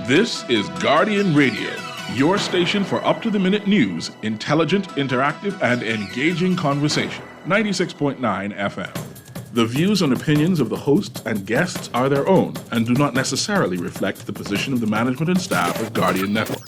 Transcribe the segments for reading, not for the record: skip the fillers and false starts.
This is Guardian Radio, your station for up-to-the-minute news, intelligent, interactive, and engaging conversation. 96.9 FM. The views and opinions of the hosts and guests are their own and do not necessarily reflect the position of the management and staff of Guardian Network.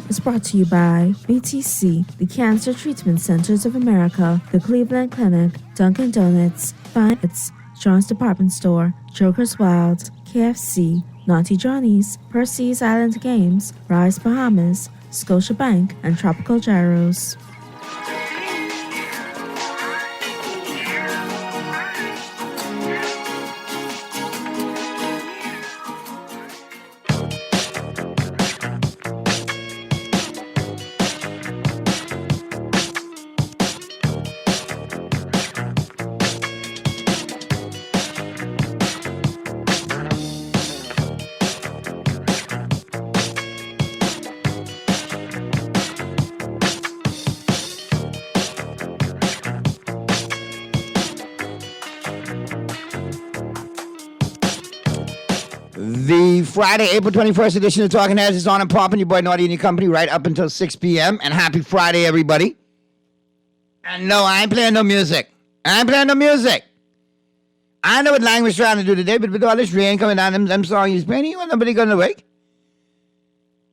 Is brought to you by BTC, the Cancer Treatment Centers of America, the Cleveland Clinic, Dunkin' Donuts, Fine's, John's Department Store, Joker's Wild, KFC, Naughty Johnny's, Percy's Island Games, Rise Bahamas, Scotiabank, and Tropical Gyros. Friday, April 21st edition of Talking Heads is on and popping. Your boy Naughty and your company right up until 6 p.m. And happy Friday, everybody. And no, I ain't playing no music. I know what Lang trying to do today, but with all this rain coming down, them songs he's playing, you want nobody going to wake?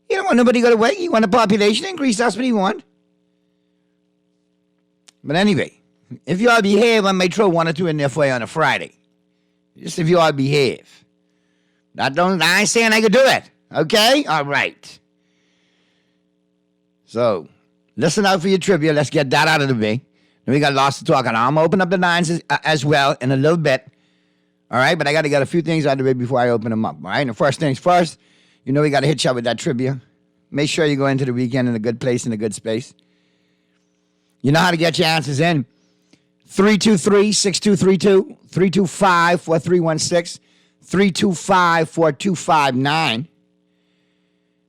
You don't want nobody going to wake. You want a population increase. That's what you want. But anyway, if you all behave, I may throw one or two in there for you on a Friday. Just if you all behave. I ain't saying I could do it. Okay? All right. So, listen out for your trivia. Let's get that out of the way. Then we got lots to talk on. I'm going to open up the lines as well in a little bit. All right? But I got to get a few things out of the way before I open them up. All right? And the first things first, you know we got to hit you up with that trivia. Make sure you go into the weekend in a good place, in a good space. You know how to get your answers in. 323-6232, 325-4316. 325-4259.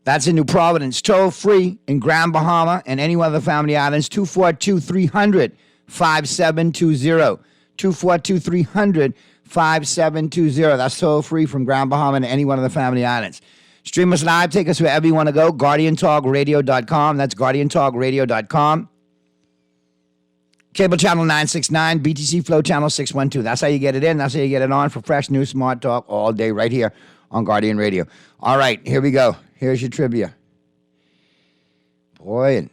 That's in New Providence. Toll free in Grand Bahama and any other family islands. 242-300-5720. 242-300-5720. That's toll free from Grand Bahama and any one of the family islands. Stream us live. Take us wherever you want to go. GuardianTalkRadio.com. That's GuardianTalkRadio.com. Cable channel 969, BTC Flow channel 612. That's how you get it in. That's how you get it on for fresh news, smart talk all day right here on Guardian Radio. All right, here we go. Here's your trivia. Boy,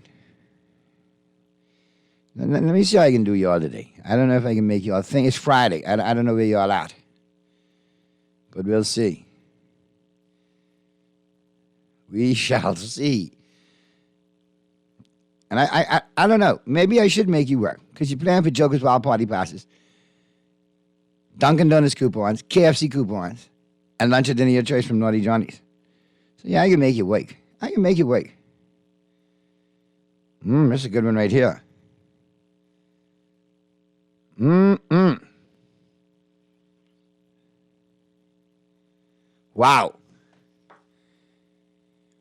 Let me see how I can do y'all today. I don't know if I can make y'all think. It's Friday. I don't know where y'all at. But we'll see. We shall see. And I don't know. Maybe I should make you work. Because you're playing for Joker's Wild Party passes, Dunkin' Donuts coupons, KFC coupons, and lunch or dinner your choice from Naughty Johnny's. So yeah, I can make you wait. I can make you wait. This is a good one right here. Wow.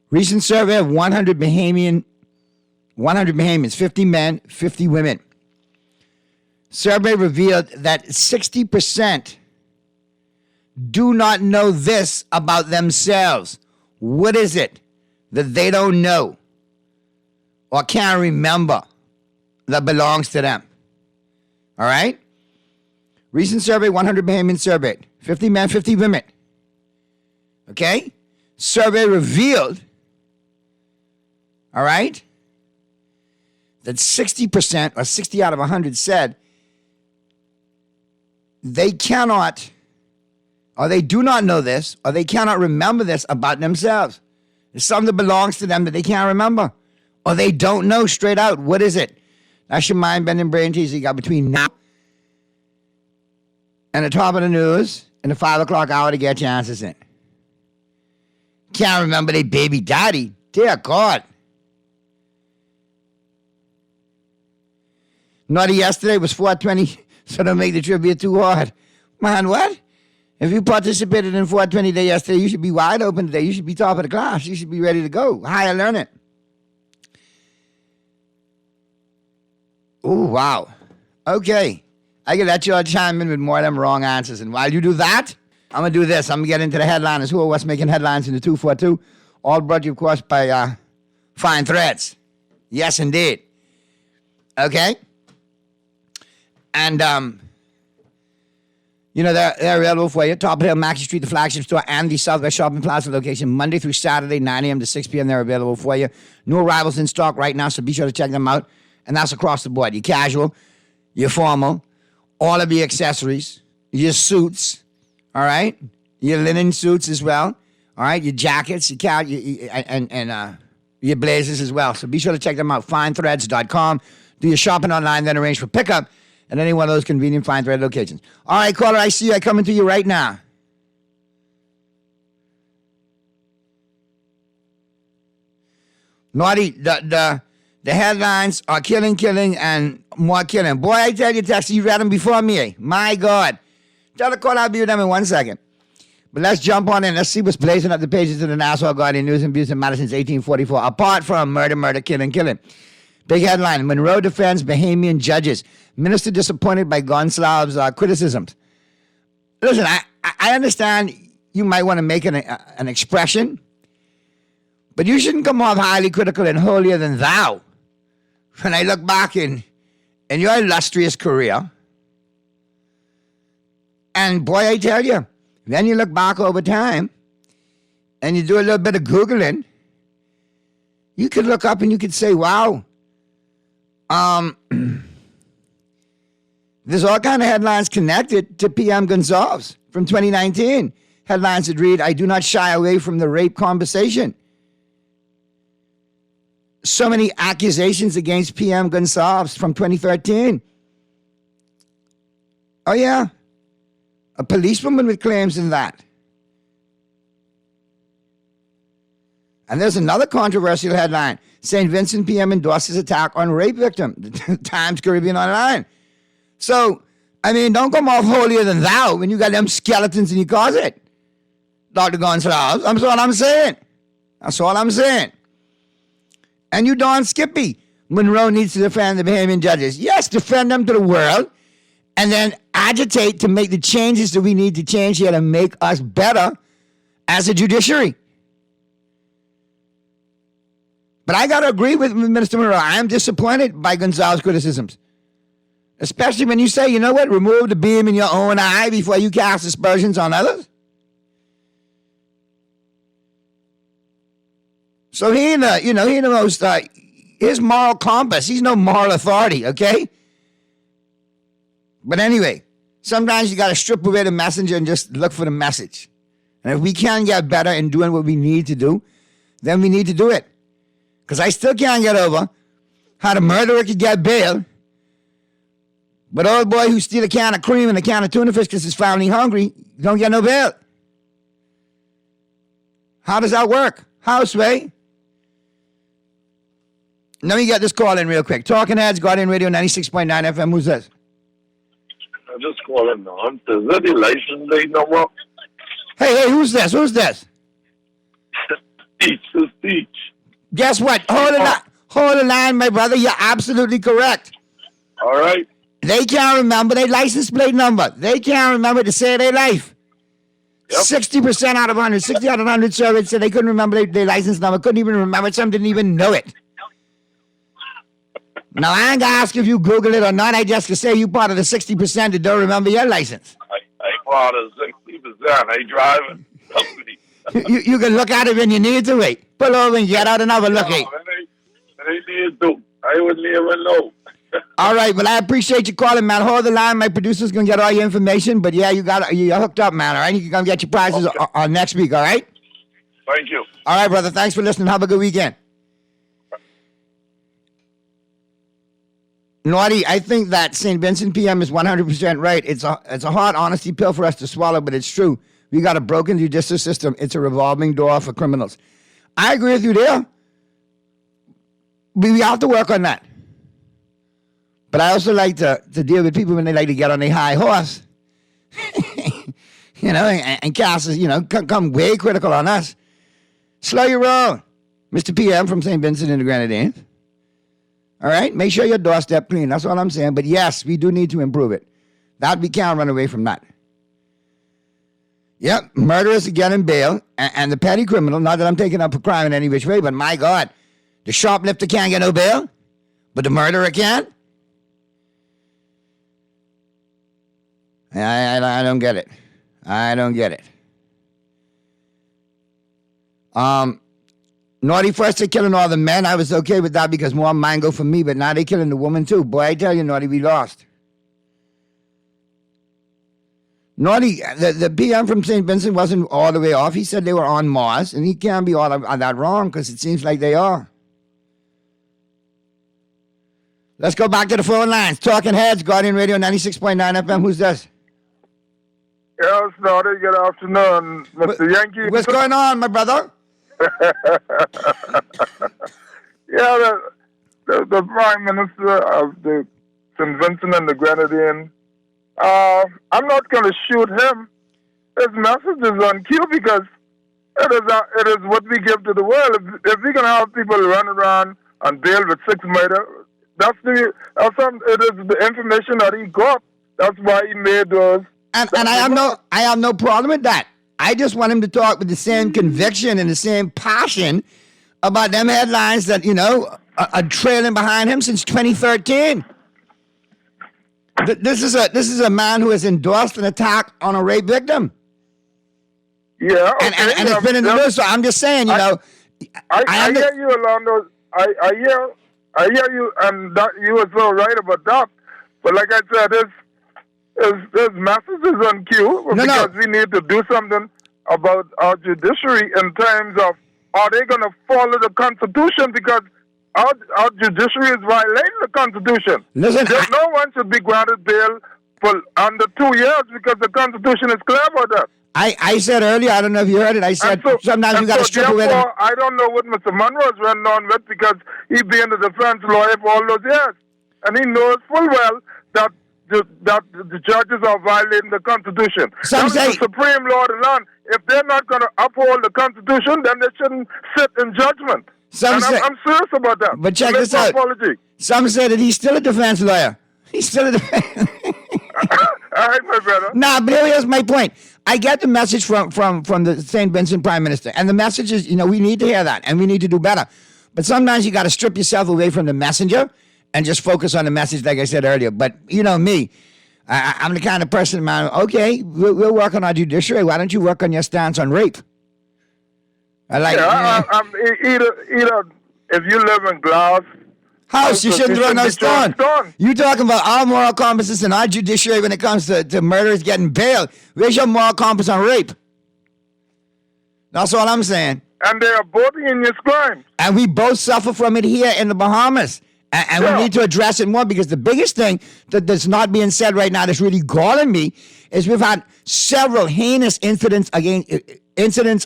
Recent survey of 100 Bahamians, 50 men, 50 women. Survey revealed that 60% do not know this about themselves. What is it that they don't know or can't remember that belongs to them? All right? Recent survey, 100 Bahamians surveyed. 50 men, 50 women. Okay? Survey revealed, all right, that 60% or 60 out of 100 said they cannot, or they do not know this, or they cannot remember this about themselves. It's something that belongs to them that they can't remember, or they don't know straight out. What is it? That's your mind-bending brain teaser you got between now and the top of the news and the 5 o'clock hour to get your answers in. Can't remember their baby daddy. Dear God. Naughty yesterday was 420, so don't make the trivia too hard. Man, what? If you participated in 420 day yesterday, you should be wide open today. You should be top of the class. You should be ready to go. Higher learning. Oh, wow. Okay. I can let you all chime in with more of them wrong answers. And while you do that, I'm going to do this. I'm going to get into the headliners. Who are what's making headlines in the 242? All brought to you, of course, by Fine Threads. Yes, indeed. Okay? And, you know, they're available for you. Top of the Hill, Mackey Street, the flagship store, and the Southwest Shopping Plaza location, Monday through Saturday, 9 a.m. to 6 p.m. They're available for you. New arrivals in stock right now, so be sure to check them out. And that's across the board. Your casual, your formal, all of your accessories, your suits, all right? Your linen suits as well, all right? Your jackets, and your blazers as well. So be sure to check them out, finethreads.com. Do your shopping online, then arrange for pickup at any one of those convenient Fine Thread locations. All right, caller, I see you. I'm coming to you right now. Naughty, the headlines are killing, and more killing. Boy, I tell you, Texas, you read them before me. My God. Tell the caller I'll be with them in 1 second. But let's jump on in. Let's see what's blazing up the pages of the Nassau Guardian News and Views in Madison's 1844. Apart from murder, killing. Big headline, Monroe defends Bahamian judges. Minister disappointed by Gonsalves' criticisms. Listen, I understand you might want to make an expression, but you shouldn't come off highly critical and holier than thou. When I look back in your illustrious career, and boy, I tell you, then you look back over time, and you do a little bit of Googling, you could look up and you could say, wow, there's all kind of headlines connected to PM Gonsalves from 2019. Headlines that read, I do not shy away from the rape conversation. So many accusations against PM Gonsalves from 2013. Oh, yeah. A policewoman with claims in that. And there's another controversial headline. St. Vincent PM endorses attack on rape victim. Times Caribbean Online. So, I mean, don't come off holier than thou when you got them skeletons in your closet, Dr. Gonsalves. That's all I'm saying. That's all I'm saying. And you darn Skippy. Monroe needs to defend the Bahamian judges. Yes, defend them to the world, and then agitate to make the changes that we need to change here to make us better as a judiciary. But I got to agree with Minister Monroe. I am disappointed by Gonsalves' criticisms. Especially when you say, you know what, remove the beam in your own eye before you cast aspersions on others. So he ain't the most his moral compass. He's no moral authority, okay? But anyway, sometimes you got to strip away the messenger and just look for the message. And if we can get better in doing what we need to do, then we need to do it. Because I still can't get over how the murderer could get bail, but old boy who steal a can of cream and a can of tuna fish because his family hungry don't get no bail. How does that work? How, Sway? Let me get this call in real quick. Talking Heads, Guardian Radio 96.9 FM. Who's this? I'm just calling on. Is that the license plate number? Hey, who's this? Who's this? Teach. Guess what? Hold the line, my brother. You're absolutely correct. All right. They can't remember their license plate number. They can't remember to save their life. Yep. 60% out of 100, 60 out of 100 surveys said they couldn't remember their license number, couldn't even remember it. Some didn't even know it. Now, I ain't gonna ask if you Google it or not. I just can say you part of the 60% that don't remember your license. I part of 60%. I drive a company. You can look at it when you need to. Wait. Pull over and get out and have a look. I need to. I wouldn't even know. All right, well, I appreciate you calling, man. Hold the line. My producer's going to get all your information. But, yeah, you're hooked up, man, all right? You can come get your prizes on next week, all right? Thank you. All right, brother. Thanks for listening. Have a good weekend. Naughty, I think that St. Vincent PM is 100% right. It's a hard honesty pill for us to swallow, but it's true. We got a broken judicial system. It's a revolving door for criminals. I agree with you there. We have to work on that. But I also like to deal with people when they like to get on their high horse, and cast us, come way critical on us. Slow your roll. Mr. PM from St. Vincent and the Grenadines. All right? Make sure your doorstep clean. That's all I'm saying. But yes, we do need to improve it. That we can't run away from that. Yep, murderers are getting bail, and the petty criminal, not that I'm taking up a crime in any which way, but my God, the shoplifter can't get no bail, but the murderer can? I don't get it. I don't get it. Naughty, first they're killing all the men. I was okay with that because more mine go for me, but now they're killing the woman too. Boy, I tell you, Naughty, we lost. Naughty, the PM from St. Vincent wasn't all the way off. He said they were on Mars, and he can't be all of that wrong because it seems like they are. Let's go back to the phone lines. Talking Heads, Guardian Radio 96.9 FM. Who's this? Yes, Naughty. Good afternoon, Mr. Yankee. What's going on, my brother? Yeah, the Prime Minister of the St. Vincent and the Grenadines. I'm not going to shoot him. His message is on cue because it is what we give to the world. If we can have people run around and bail with 6 murder, it is the information that he got. That's why he made those. And I have no problem with that. I just want him to talk with the same conviction and the same passion about them headlines that, are trailing behind him since 2013. This is a man who has endorsed an attack on a rape victim. Yeah, okay. and it's been in the news. So I'm just saying, I hear you, Orlando. I hear you, and that you were so right about that. But like I said, his message is on cue because we need to do something about our judiciary in terms of are they going to follow the Constitution because our judiciary is violating the Constitution. Listen, no one should be granted bail for under 2 years because the Constitution is clear about that. I said earlier, I don't know if you heard it, I said sometimes you got to strip away. I don't know what Mr. Monroe is running on with because he been a defense lawyer for all those years. And he knows full well that the judges are violating the Constitution. Some say the Supreme Law of the land. If they're not going to uphold the Constitution, then they shouldn't sit in judgment. I'm serious about that. But check this out. Apology. Some say that he's still a defense lawyer. He's still a defense. All right, my brother. Nah, but here's my point. I get the message from the St. Vincent Prime Minister, and the message is, we need to hear that, and we need to do better. But sometimes you got to strip yourself away from the messenger and just focus on the message, like I said earlier. But me, I'm the kind of person, man. Okay, we'll work on our judiciary. Why don't you work on your stance on rape? I like. Either if you live in Glass House, you shouldn't throw no stone. stone. You talking about our moral compasses and our judiciary when it comes to murderers getting bail. Where's your moral compass on rape? That's all I'm saying. And they are both heinous crimes. And we both suffer from it here in the Bahamas. And Yeah. we need to address it more, because the biggest thing that's not being said right now that's really galling me is we've had several heinous incidents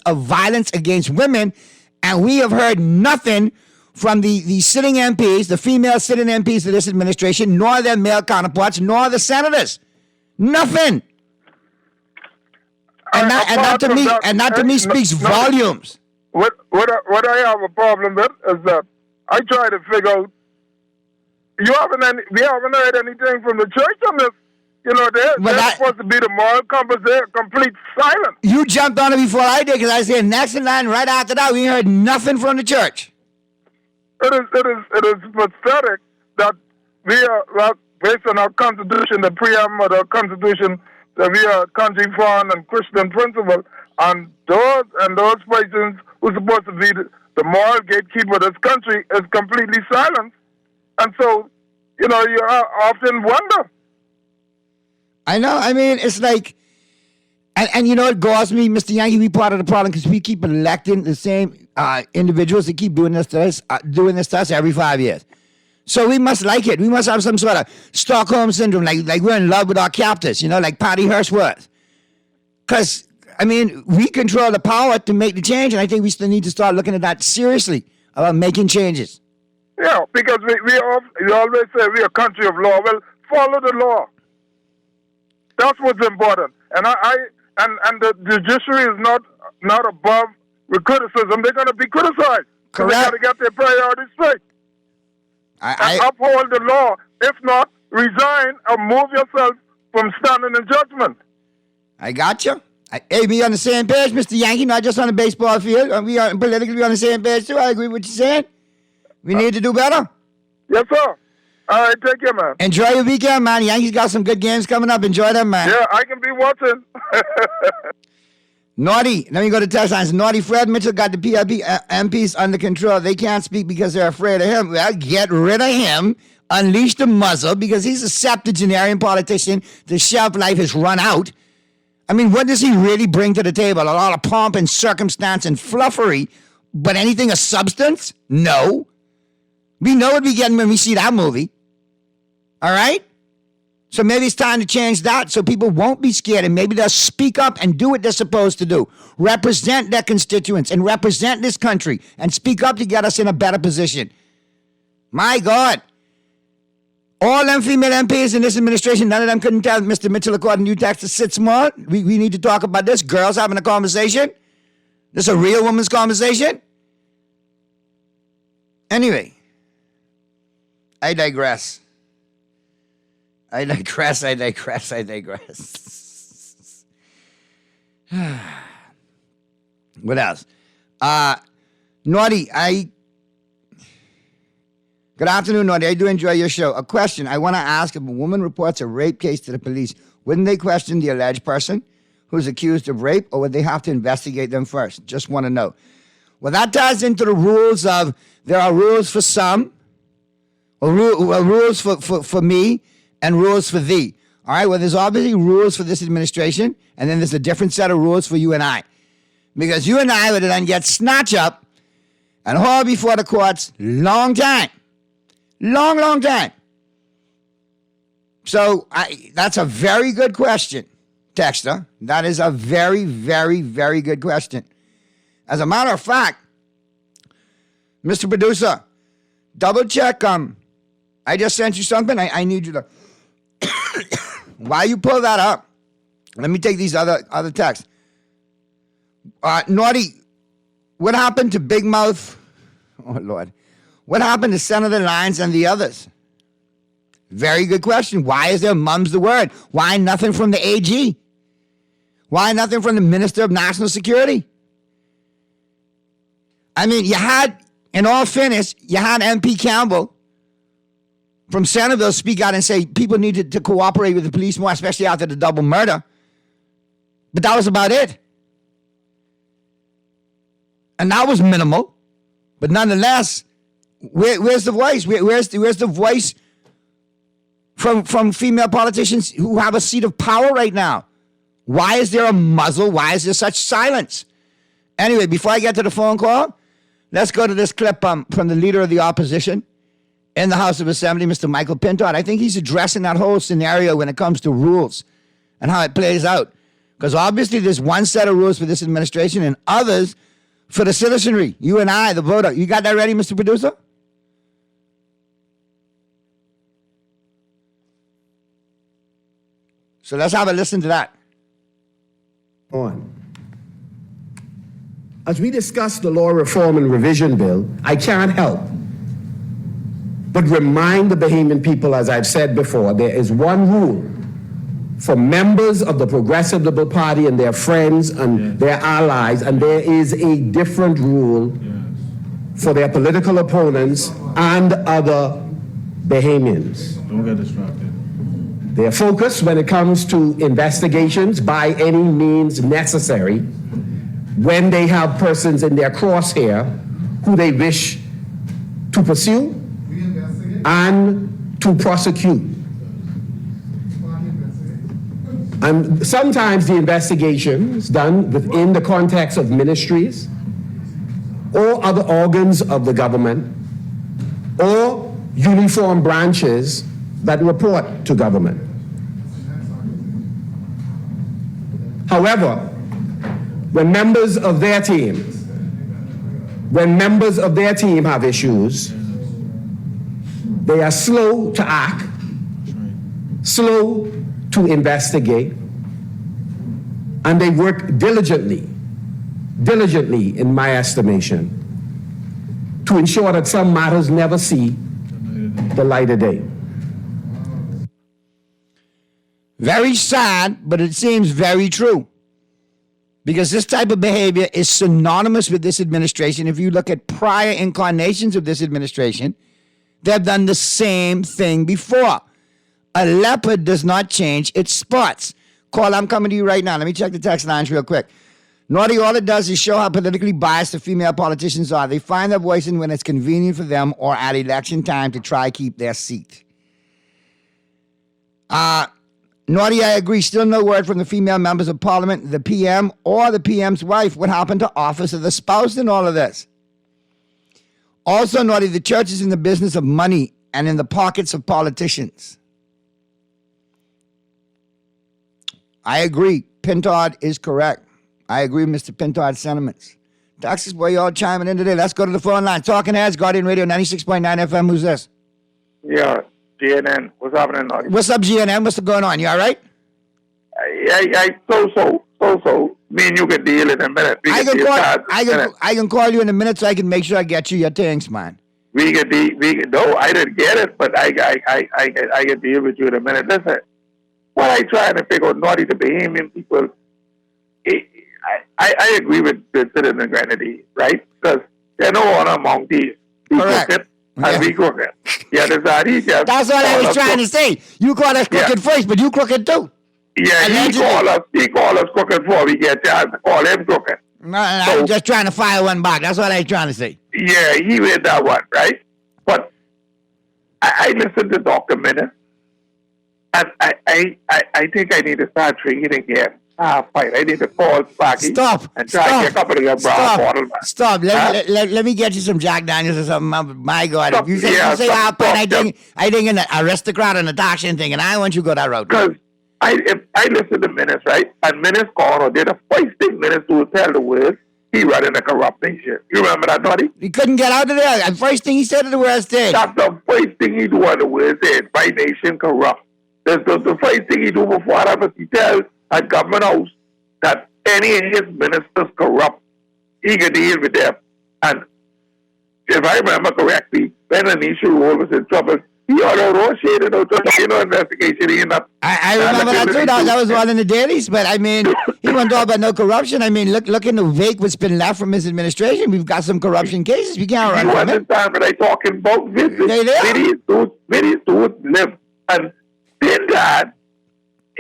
of violence against women, and we have heard nothing from the sitting MPs, the female sitting MPs of this administration, nor their male counterparts, nor the senators. Nothing. And that to me speaks volumes. What I have a problem with is that I try to figure out. We haven't heard anything from the church on this. You know, they're supposed to be the moral compass. They're complete silence. You jumped on it before I did, because I said next in line right after that, we heard nothing from the church. It is pathetic that we are, well, based on our Constitution, the preamble of our Constitution, that we are country-found and Christian principle, and those persons who are supposed to be the moral gatekeeper of this country is completely silent. And so, you know, you often wonder. I know. I mean, it's like, and you know, it gauze me, Mr. Yankee, we part of the problem because we keep electing the same individuals that keep doing this to us every 5 years. So we must like it. We must have some sort of Stockholm syndrome, like we're in love with our captors, you know, like Patty Hearst was. Because, I mean, we control the power to make the change, and I think we still need to start looking at that seriously, about making changes. Yeah, because we always say we're a country of law. Well, follow the law. That's what's important. And and the judiciary is not above with criticism. They're going to be criticized. So they got to get their priorities straight. And uphold the law. If not, resign or move yourself from standing in judgment. I got you. Hey, we on the same page, Mr. Yankee, not just on the baseball field. We are politically on the same page, too. I agree with what you're saying. We need to do better. Yes, sir. All right, take care, man. Enjoy your weekend, man. Yankees got some good games coming up. Enjoy them, man. Yeah, I can be watching. Naughty. Let me go to text lines. Naughty Fred Mitchell got the PLP MPs under control. They can't speak because they're afraid of him. Well, get rid of him. Unleash the muzzle, because he's a septuagenarian politician. The shelf life has run out. I mean, what does he really bring to the table? A lot of pomp and circumstance and fluffery, but anything of substance? No. We know what we get when we see that movie. All right? So maybe it's time to change that so people won't be scared, and maybe they'll speak up and do what they're supposed to do. Represent their constituents and represent this country and speak up to get us in a better position. My God. All them female MPs in this administration, none of them couldn't tell Mr. Mitchell, according to you, to sit small. We need to talk about this. Girls having a conversation. This a real woman's conversation. Anyway, I digress. What else? Naughty, Good afternoon, Naughty. I do enjoy your show. A question. I want to ask, if a woman reports a rape case to the police, wouldn't they question the alleged person who's accused of rape, or would they have to investigate them first? Just want to know. Well, that ties into the rules of, there are rules for some, or rules for me, and rules for thee. All right, well, there's obviously rules for this administration, and then there's a different set of rules for you and I. Because you and I would then get snatched up and hauled before the courts long time. Long time. So that's a very good question, Texter. That is a very, very, very good question. As a matter of fact, Mr. Producer, double check. I just sent you something. I need you to... While you pull that up, let me take these other texts. Naughty, what happened to Big Mouth? Oh, Lord. What happened to Senator Lyons and the others? Very good question. Why is there mum's the word? Why nothing from the AG? Why nothing from the Minister of National Security? I mean, you had, in all fairness, you had MP Campbell from Centerville speak out and say people needed to cooperate with the police more, especially after the double murder. But that was about it. And that was minimal. But nonetheless, Where's the voice? Where's the voice from female politicians who have a seat of power right now? Why is there a muzzle? Why is there such silence? Anyway, before I get to the phone call, let's go to this clip from the leader of the opposition in the House of Assembly, Mr. Michael Pintard. I think he's addressing that whole scenario when it comes to rules and how it plays out. Because obviously there's one set of rules for this administration and others for the citizenry, you and I, the voter. You got that ready, Mr. Producer? So let's have a listen to that. As we discuss the law reform and revision bill, I can't help but remind the Bahamian people, as I've said before, there is one rule for members of the Progressive Liberal Party and their friends and their allies, and there is a different rule for their political opponents and other Bahamians. Don't get distracted. Their focus when it comes to investigations by any means necessary when they have persons in their crosshair who they wish to pursue and to prosecute. And sometimes the investigations done within the context of ministries or other organs of the government or uniform branches that report to government. However, when members of their team have issues, they are slow to act, slow to investigate, and they work diligently, in my estimation, to ensure that some matters never see the light of day. Very sad, but it seems very true. Because this type of behavior is synonymous with this administration. If you look at prior incarnations of this administration, they've done the same thing before. A leopard does not change its spots. Call, I'm coming to you right now. Let me check the text lines real quick. Naughty, all it does is show how politically biased the female politicians are. They find their voice in when it's convenient for them or at election time to try keep their seat. Naughty, I agree. Still no word from the female members of parliament, the PM, or the PM's wife. What happened to office of the spouse in all of this? Also, Naughty, the church is in the business of money and in the pockets of politicians. I agree. Pintard is correct. I agree with Mr. Pintard's sentiments. Texas boy, you all chiming in today. Let's go to the phone line. Talking Heads, Guardian Radio, 96.9 FM. Who's this? Yeah, GNN. What's happening, Naughty? What's up, GNN? What's going on? You all right? So. Me and you can deal in a minute. I can call you in a minute so I can make sure I get you your things, man. No, I didn't get it, but I can deal with you in a minute. Listen, what I trying to figure out, Naughty, the Bahamian people, I agree with the citizen grenadine, right? Because there's no honor among these. Correct. And we crooked. Yeah, that's what I was trying to say. You call us crooked first, but you crooked too. Yeah, he call us crooked before we get a chance to call him crooked. No, I'm just trying to fire one back. That's what I was trying to say. Yeah, he read that one, right? But I listened to Dr. Minnis, and I think I need to start drinking again. Fine. I need to call Sparky and try to get a couple of your brown bottles. Stop. Let me get you some Jack Daniels or something. My God. If you say I think an aristocrat and a Darshan thing, and I want you to go that route. Because if I listen to Minnis, right? And Minnis called or did the first thing Minnis would tell the world, he running a corrupt nation. You remember that, Naughty? He couldn't get out of there. The first thing he said to the world is, that's the first thing he do on the world is, my nation corrupt. That's the first thing he do before that was he tells at Government House that any of his ministers corrupt. He could deal with them. And if I remember correctly, when Anisha Roll was in trouble, he ordered a shaded out investigation. I remember that too. That was one in the dailies. But I mean, he won't talk about no corruption. I mean, look in the wake what's been left from his administration. We've got some corruption cases. We can't run from it. You understand what I talking about? Many dudes live. And then that,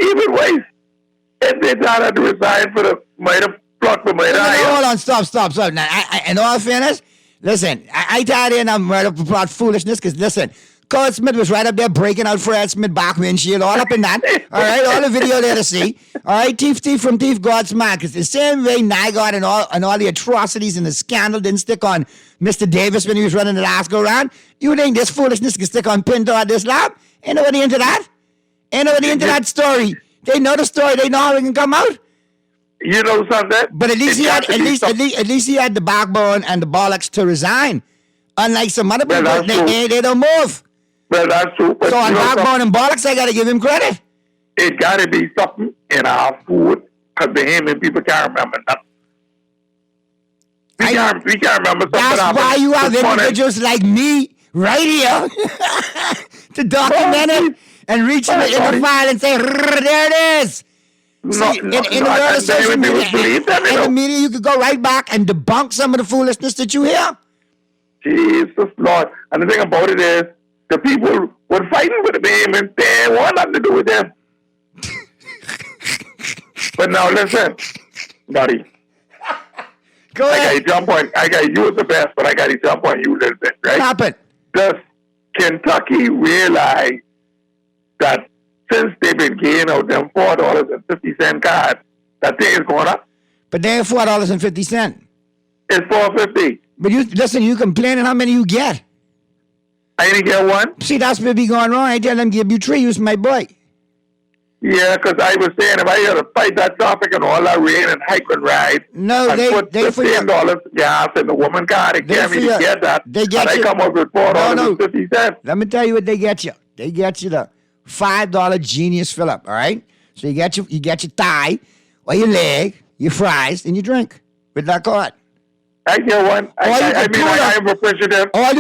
even worse, and they had to resign for the plot for murder. Hold on, stop. Now, in all fairness, Listen, I tired of I'm right up about foolishness because listen, Cole Smith was right up there breaking out Fred Smith back windshield, all up in that. All right, all the video there to see. All right, thief from thief, God's man. Because the same way Nygaard and all the atrocities and the scandal didn't stick on Mr. Davis when he was running the last go round. You think this foolishness can stick on Pinto at this lap? Ain't nobody into that. Ain't nobody into that story. They know the story. They know how it can come out. You know something? But at least he had the backbone and the bollocks to resign. Unlike some other people, they don't move. Well, that's true. But So on backbone and bollocks, I gotta give him credit. it got to be something in our food because the Haman people can't remember nothing. We can't remember something. That's why you have individuals like me right here to document it and reach in the file and say, there it is. See, in the world of social media, in the media, you could go right back and debunk some of the foolishness that you hear. Jesus Lord. And the thing about it is, the people were fighting with the Bahamians. They want nothing to do with them. But now listen, buddy. Go ahead. I got to jump on. I got you was the best, but I got to jump on you a little bit, right? Stop it. Does Kentucky realize that since they've been getting out them $4.50 cards, that thing is going up? But they ain't $4.50. It's $4.50. But you listen, you complaining how many you get. I didn't get one. See, that's what be going wrong. I tell them give you 3, you my boy. Yeah, because I was saying if I had to fight that traffic and all that rain and hike and ride, No, and put they for your, $15 gas in the woman car to get me to get that, they get and you. I come up with $4.50. Let me tell you what they get you. They get you the $5 Genius fill up. All right. So you get your thigh or your leg, your fries, and your drink with that card. I get one. I'm appreciative. Or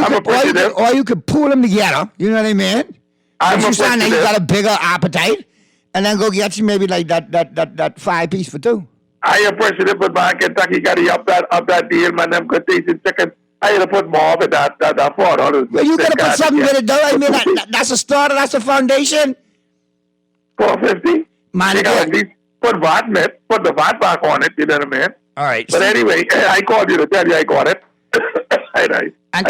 you could pull them together. You know what I mean? I'm If you sound like you appreciative. got a bigger appetite, and then go get you maybe like that 5-piece for 2. I appreciate it, but man, Kentucky got to up that deal, man. Them good tasting chicken. I had to put more of it that $4. Well, you gotta put something with it, though. I mean, that's a starter. That's a foundation. $4.50. Man, They got to at least put the VAT back on it. You know what I mean? all right. But anyway, I called you to tell you I got it. And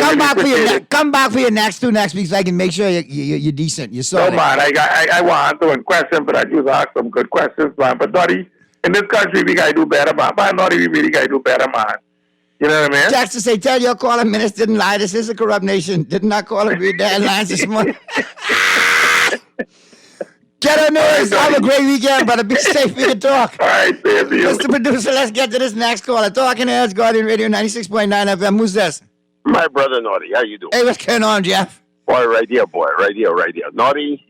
come back for your next 2 next week so I can make sure you're decent. You're No, solid. man, I want to answer one question, but I just ask some good questions, man. But Dottie, in this country, we got to do better, man. But not even really got to do better, man. You know what I mean? Jackson say, tell your caller minutes didn't lie. This is a corrupt nation. Did not call and read their lines this morning. Get on news. Have a great weekend, brother. Be safe. We can talk. All right, same to you. Mr. Producer, let's get to this next caller. Talking Heads, Guardian Radio 96.9 FM. Who's this? My brother Naughty, how you doing? Hey, what's going on, Jeff? Boy, right here. Naughty,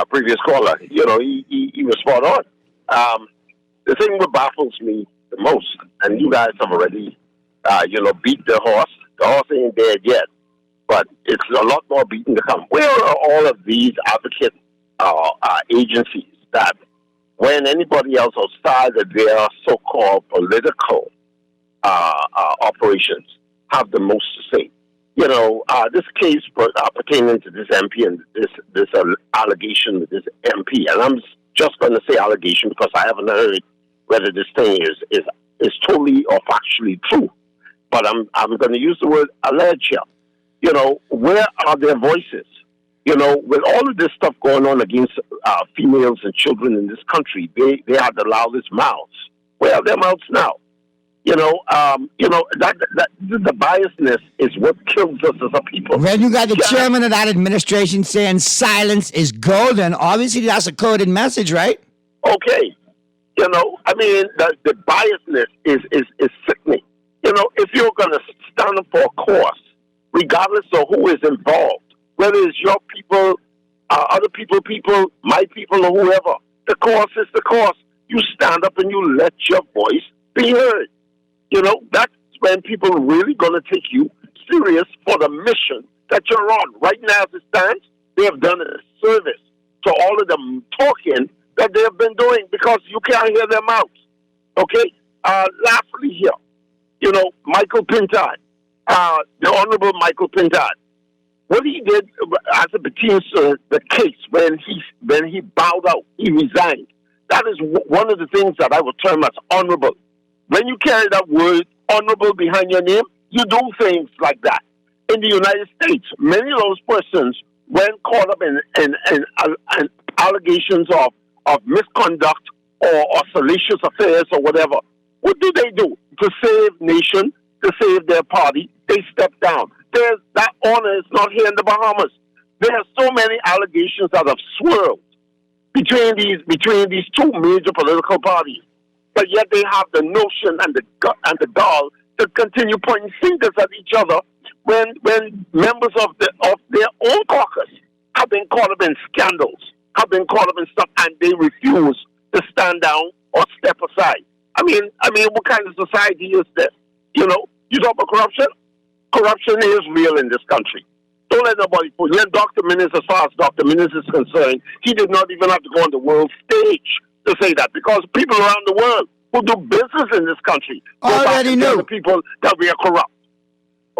previous caller, he was spot on. The thing that baffles me the most, and you guys have already, beat the horse. The horse ain't dead yet, but it's a lot more beating to come. Where are all of these advocate agencies that when anybody else outside of their so-called political operations have the most to say? This case pertaining to this MP and this allegation with this MP, and I'm just going to say allegation because I haven't heard whether this thing is totally or factually true. But I'm going to use the word alleged here. Where are their voices? With all of this stuff going on against females and children in this country, they are the loudest mouths. Where are their mouths now? The biasness is what kills us as a people. When you got the chairman of that administration saying silence is golden, obviously that's a coded message, right? Okay. The biasness is sickening. If you're going to stand up for a cause, regardless of who is involved, whether it's your people, other people, my people, or whoever, the cause is the cause. You stand up and you let your voice be heard. That's when people are really going to take you serious for the mission that you're on. Right now, as it stands, they have done a service to all of them talking that they have been doing because you can't hear their mouths. Okay? Lastly here, Michael Pintard, the Honorable Michael Pintard, what he did as it pertains to the case when he bowed out, he resigned. That is one of the things that I would term as honorable. When you carry that word honorable behind your name, you do things like that. In the United States, many of those persons, when caught up in allegations of misconduct or salacious affairs or whatever, what do? To save nation, to save their party, they step down. That honor is not here in the Bahamas. There are so many allegations that have swirled between these two major political parties, but yet they have the notion and the gall to continue pointing fingers at each other when members of their own caucus have been caught up in scandals, have been caught up in stuff, and they refuse to stand down or step aside. I mean, what kind of society is this? You talk about corruption. Corruption is real in this country. Don't let nobody fool you. And Dr. Minnis, as far as Dr. Minnis is concerned, he did not even have to go on the world stage to say that, because people around the world who do business in this country already know the people that we are corrupt.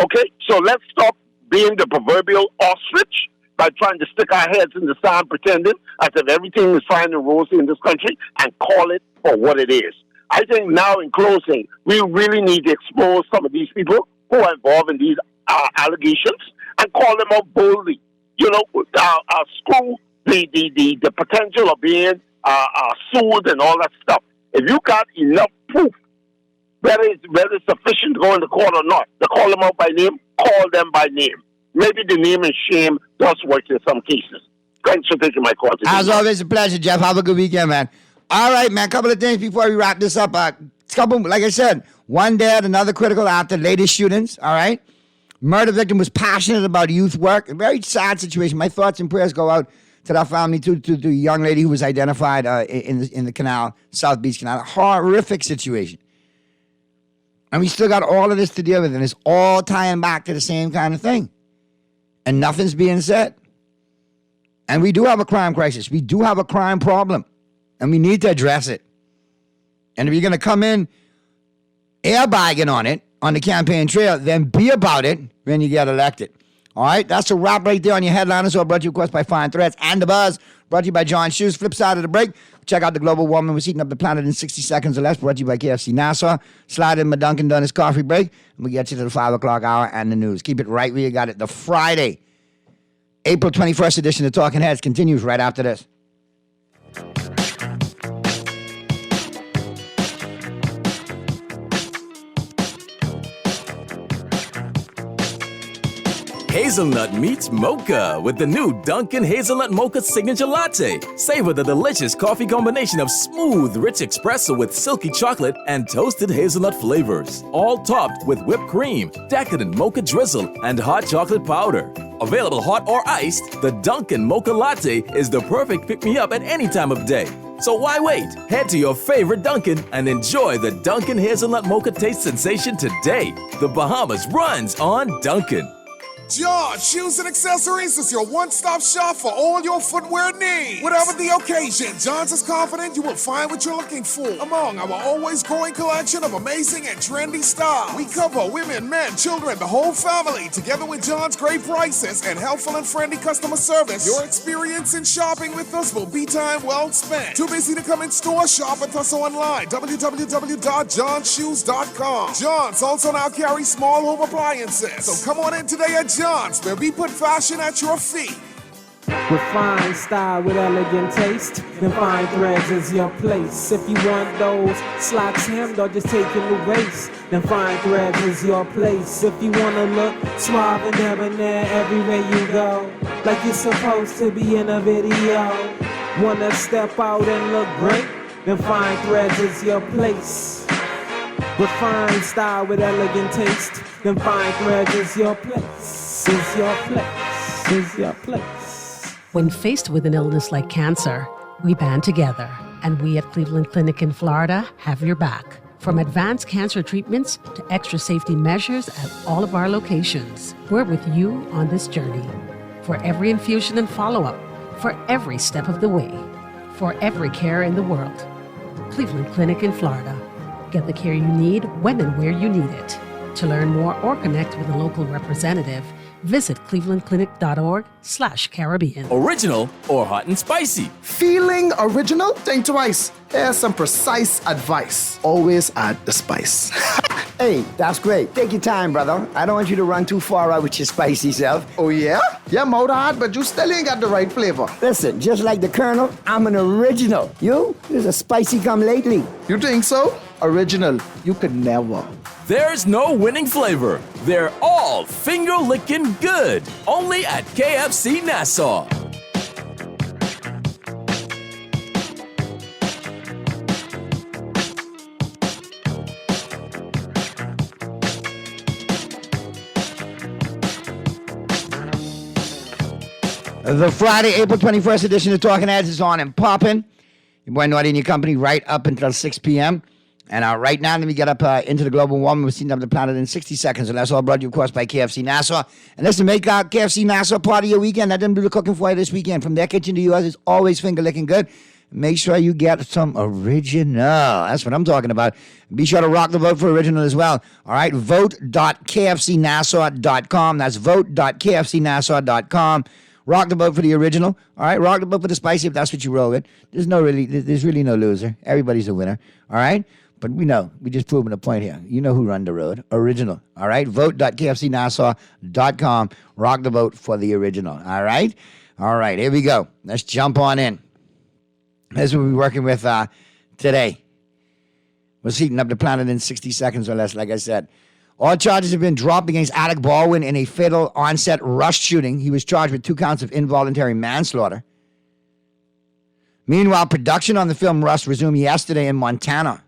Okay, so let's stop being the proverbial ostrich by trying to stick our heads in the sand, pretending as if everything is fine and rosy in this country, and call it for what it is. I think now, in closing, we really need to expose some of these people who are involved in these allegations and call them out boldly. Screw the potential of being sued and all that stuff. If you got enough proof, whether it's sufficient to go into court or not, to call them out by name, call them by name. Maybe the name and shame does work in some cases. Thanks for taking my call today. As always, a pleasure, Jeff. Have a good weekend, man. All right, man. Couple of things before we wrap this up. Like I said, one dead, another critical after latest shootings. All right. Murder victim was passionate about youth work. A very sad situation. My thoughts and prayers go out to that family, to the young lady who was identified in the canal, South Beach Canal. A horrific situation. And we still got all of this to deal with, and it's all tying back to the same kind of thing. And nothing's being said. And we do have a crime crisis. We do have a crime problem. And we need to address it. And if you're going to come in airbagging on it, on the campaign trail, then be about it when you get elected. All right? That's a wrap right there on your headliners. All brought to you, of course, by Fine Threads and The Buzz. Brought to you by John Shoes. Flip side of the break. Check out the global warming. We're heating up the planet in 60 seconds or less. Brought to you by KFC Nassau. Slide in my Dunkin' Donuts coffee break. And we get you to the 5 o'clock hour and the news. Keep it right where you got it. The Friday, April 21st edition of Talking Heads continues right after this. Hazelnut meets mocha with the new Dunkin' Hazelnut Mocha Signature Latte. Savor the delicious coffee combination of smooth, rich espresso with silky chocolate and toasted hazelnut flavors. All topped with whipped cream, decadent mocha drizzle, and hot chocolate powder. Available hot or iced, the Dunkin' Mocha Latte is the perfect pick-me-up at any time of day. So why wait? Head to your favorite Dunkin' and enjoy the Dunkin' Hazelnut Mocha taste sensation today. The Bahamas runs on Dunkin'. John Shoes and Accessories is your one-stop shop for all your footwear needs. Whatever the occasion, John's is confident you will find what you're looking for among our always growing collection of amazing and trendy styles. We cover women, men, children, the whole family. Together with John's great prices and helpful and friendly customer service, your experience in shopping with us will be time well spent. Too busy to come in store? Shop with us online, www.johnshoes.com. John's also now carries small home appliances. So come on in today at John's, where we put fashion at your feet. With fine style, with elegant taste, then Fine Threads is your place. If you want those slacks hemmed or just taking the waist, then Fine Threads is your place. If you want to look suave and debonair everywhere you go, like you're supposed to be in a video, want to step out and look great, then Fine Threads is your place. With fine style, with elegant taste, then Fine Threads is your place. Is your place. Is your place. When faced with an illness like cancer, we band together, and we at Cleveland Clinic in Florida have your back. From advanced cancer treatments to extra safety measures at all of our locations, we're with you on this journey. For every infusion and follow-up, for every step of the way, for every care in the world. Cleveland Clinic in Florida. Get the care you need when and where you need it. To learn more or connect with a local representative, Visit clevelandclinic.org/Caribbean. Original or hot and spicy? Feeling original? Think twice. Here's some precise advice. Always add the spice. Hey, that's great. Take your time, brother. I don't want you to run too far out with your spicy self. Oh, yeah? Yeah, mouth hard, but you still ain't got the right flavor. Listen, just like the Colonel, I'm an original. You? There's a spicy come lately. You think so? Original. You could never. There's no winning flavor. They're all finger-licking good. Only at KFC Nassau. The Friday, April 21st edition of Talking Heads is on and popping. Your boy Naughty and your company right up until 6 p.m. And right now, let me get up into the global warming. We're seeing up the planet in 60 seconds. And that's all brought to you, of course, by KFC Nassau. And listen, make KFC Nassau part of your weekend. Let them do the cooking for you this weekend. From their kitchen to yours, it's always finger-licking good. Make sure you get some original. That's what I'm talking about. Be sure to rock the vote for original as well. All right, vote.kfcnassau.com. That's vote.kfcnassau.com. Rock the vote for the original. All right, rock the vote for the spicy if that's what you roll with. There's really no loser. Everybody's a winner. All right, but we know we just proving a point here. You know who run the road? Original. All right, vote.kfcnassau.com. Rock the vote for the original. All right, here we go. Let's jump on in. That's what we're working with today. We're heating up the planet in 60 seconds or less, like I said. All charges have been dropped against Alec Baldwin in a fatal on-set Rust shooting. He was charged with 2 counts of involuntary manslaughter. Meanwhile, production on the film Rust resumed yesterday in Montana.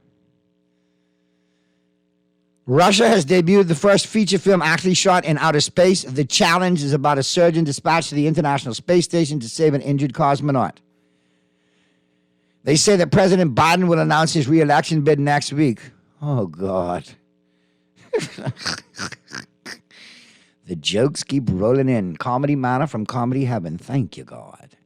Russia has debuted the first feature film actually shot in outer space. The Challenge is about a surgeon dispatched to the International Space Station to save an injured cosmonaut. They say that President Biden will announce his re-election bid next week. Oh, God. The jokes keep rolling in. Comedy manna from comedy heaven. Thank you, God.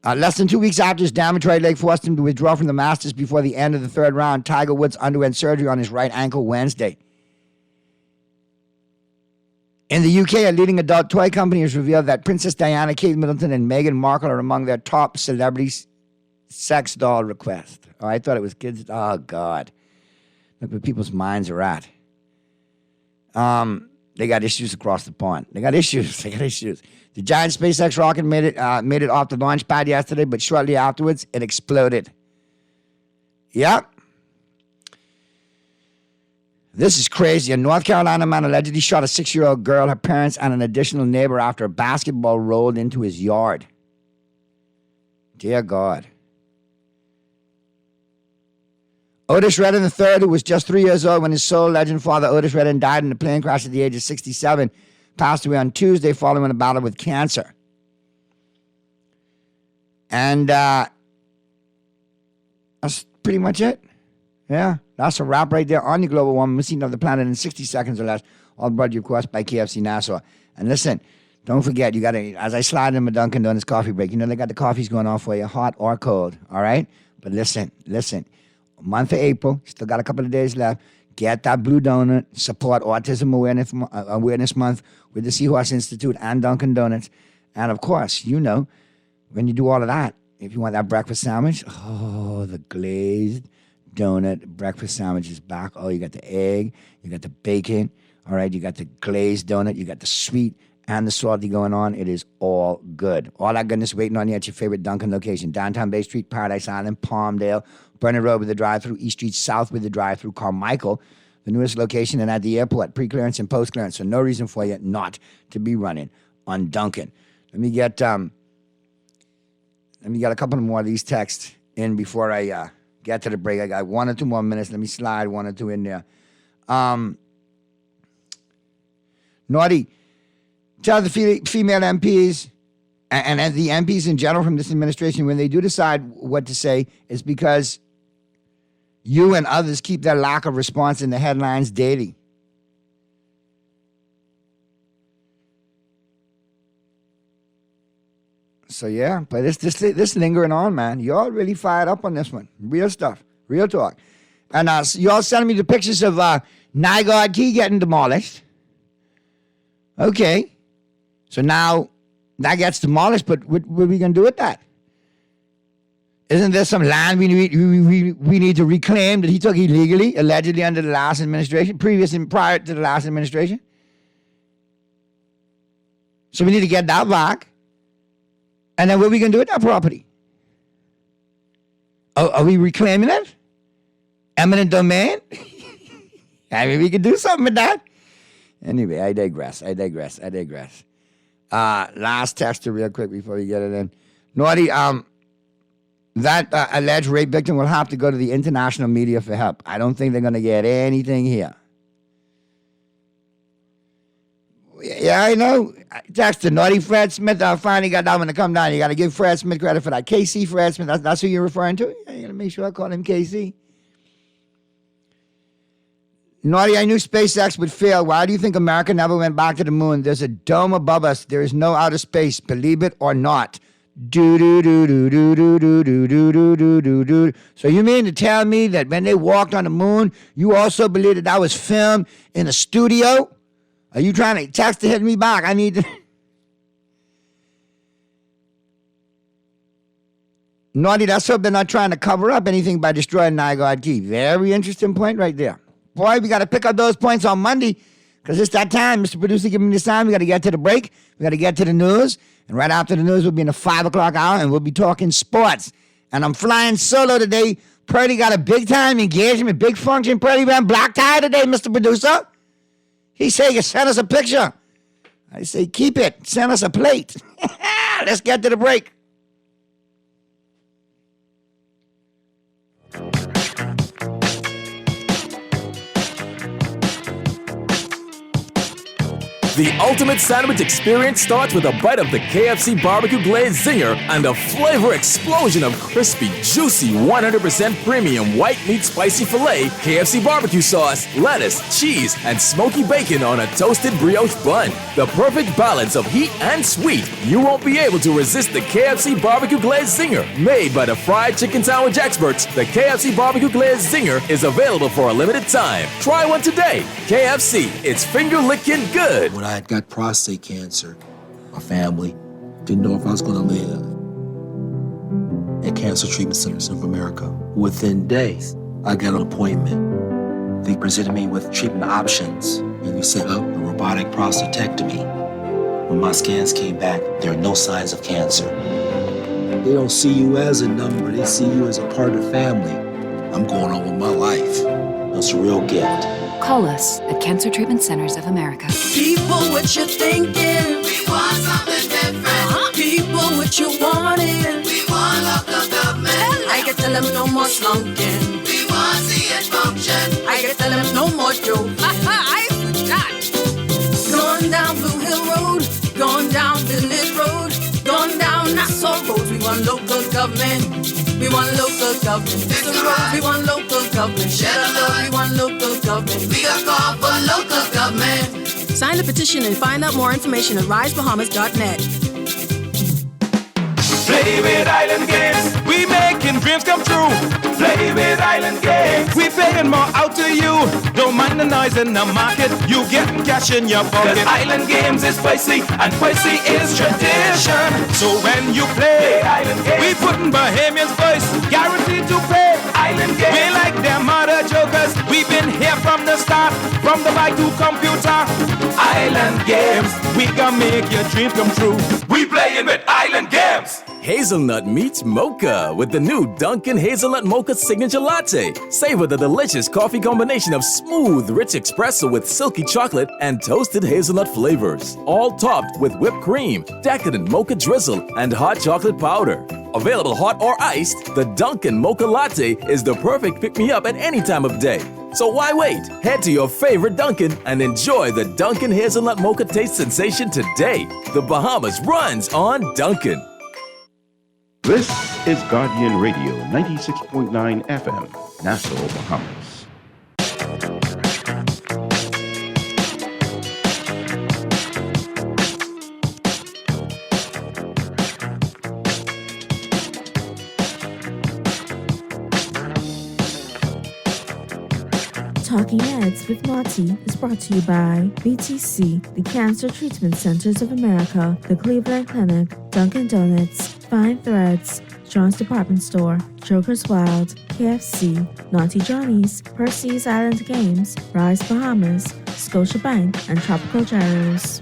Less than 2 weeks after his damaged right leg forced him to withdraw from the Masters before the end of the 3rd round, Tiger Woods underwent surgery on his right ankle Wednesday. In the UK, a leading adult toy company has revealed that Princess Diana, Kate Middleton, and Meghan Markle are among their top celebrity sex doll requests. Oh, I thought it was kids. Oh, God. Look where people's minds are at. They got issues across the pond. They got issues. The giant SpaceX rocket made it off the launch pad yesterday, but shortly afterwards, it exploded. Yep. This is crazy. A North Carolina man allegedly shot a 6-year-old girl, her parents, and an additional neighbor after a basketball rolled into his yard. Dear God. Otis Redding III, who was just 3 years old when his soul legend father Otis Redding died in a plane crash at the age of 67, passed away on Tuesday following a battle with cancer. And that's pretty much it. Yeah, that's a wrap right there on the global warming. We're seeing of the planet in 60 seconds or less. All brought to you, of course, by KFC Nassau. And listen, don't forget, you got to, as I slide in my Dunkin' Donuts coffee break, you know they got the coffees going on for you, hot or cold, all right? But listen. Month of April, still got a couple of days left. Get that blue donut. Support Autism Awareness Month with the Seahorse Institute and Dunkin' Donuts. And of course, you know, when you do all of that, if you want that breakfast sandwich, the glazed donut breakfast sandwich is back. Oh, you got the egg, you got the bacon, all right, you got the glazed donut, you got the sweet and the salty going on. It is all good. All that goodness waiting on you at your favorite Dunkin' location. Downtown Bay Street, Paradise Island, Palmdale, Burnett Road with the drive-through, East Street South with the drive-through, Carmichael, the newest location, and at the airport, pre-clearance and post-clearance. So no reason for you not to be running on Dunkin'. Let me get a couple more of these texts in before I get to the break. I got 1 or 2 more minutes. Let me slide 1 or 2 in there. Naughty, tell the female MPs and the MPs in general from this administration, when they do decide what to say, it's because you and others keep their lack of response in the headlines daily. So, yeah, but this lingering on, man. Y'all really fired up on this one. Real stuff. Real talk. And y'all sending me the pictures of Nygaard Key getting demolished. Okay. So now that gets demolished, but what are we going to do with that? Isn't there some land we need to reclaim that he took illegally, allegedly under the last administration, prior to the last administration? So we need to get that back. And then what are we going to do with that property? Are we reclaiming it? Eminent domain? I mean, we could do something with that. Anyway, I digress. Last tester real quick before we get it in. Naughty, that alleged rape victim will have to go to the international media for help. I don't think they're going to get anything here. Yeah, I know. Texter, Naughty Fred Smith finally got that one to come down. You got to give Fred Smith credit for that. KC Fred Smith, that's who you're referring to? Yeah, you got to make sure I call him KC. Naughty, I knew SpaceX would fail. Why do you think America never went back to the moon? There's a dome above us. There is no outer space. Believe it or not. So you mean to tell me that when they walked on the moon, you also believe that was filmed in a studio? Are you trying to text to hit me back? I need to... Naughty, let's hope they're not trying to cover up anything by destroying Nygaard Key. Very interesting point right there. Boy, we got to pick up those points on Monday because it's that time. Mr. Producer, give me this time. We got to get to the break. We got to get to the news. And right after the news, we'll be in the 5 o'clock hour, and we'll be talking sports. And I'm flying solo today. Purdy got a big-time engagement, big function. Purdy ran black tie today, Mr. Producer. He said, you send us a picture. I say, keep it. Send us a plate. Let's get to the break. The ultimate sandwich experience starts with a bite of the KFC barbecue glazed zinger and a flavor explosion of crispy, juicy, 100% premium white meat spicy filet, KFC barbecue sauce, lettuce, cheese, and smoky bacon on a toasted brioche bun. The perfect balance of heat and sweet. You won't be able to resist the KFC barbecue glazed zinger. Made by the fried chicken sandwich experts, the KFC barbecue glazed zinger is available for a limited time. Try one today. KFC, it's finger-licking good. When I had got prostate cancer, my family didn't know if I was going to live. At Cancer Treatment Centers of America, within days, I got an appointment. They presented me with treatment options, and we set up a robotic prostatectomy. When my scans came back, there are no signs of cancer. They don't see you as a number, they see you as a part of the family. I'm going on with my life. That's a real gift. Call us at Cancer Treatment Centers of America. People, what you thinking? We want something different. People, what you wanting? We want local government. I can tell them no more slunking. We want see it function. I can tell them no more joke. I forgot. Going down Blue Hill Road, going down Village Road, going down Nassau Road. We want local government. We want local government. It's a road. We want local government. Shed a load. We want local government. We got call for local government. Sign the petition and find out more information at risebahamas.net. Play with Island Games, we making dreams come true. Play with Island Games, we paying more out to you. Don't mind the noise in the market, you getting cash in your pocket. 'Cause Island Games is spicy, and spicy is tradition. So when you play Island Games, we putting Bahamians first, guaranteed to pay. Island Games, we like them other jokers. We've been here from the start, from the bike to computer. Island Games, we gonna make your dreams come true. We playing with Island Games. Hazelnut meets mocha with the new Dunkin' Hazelnut Mocha Signature Latte. Savor the delicious coffee combination of smooth, rich espresso with silky chocolate and toasted hazelnut flavors. All topped with whipped cream, decadent mocha drizzle, and hot chocolate powder. Available hot or iced, the Dunkin' Mocha Latte is the perfect pick-me-up at any time of day. So why wait? Head to your favorite Dunkin' and enjoy the Dunkin' Hazelnut Mocha taste sensation today. The Bahamas runs on Dunkin'. This is Guardian Radio, 96.9 FM, Nassau, Bahamas. Talking Heads with Naughty is brought to you by BTC, the Cancer Treatment Centers of America, the Cleveland Clinic, Dunkin' Donuts, Fine Threads, John's Department Store, Joker's Wild, KFC, Naughty Johnny's, Percy's Island Games, Rise Bahamas, Scotiabank, and Tropical Gyros.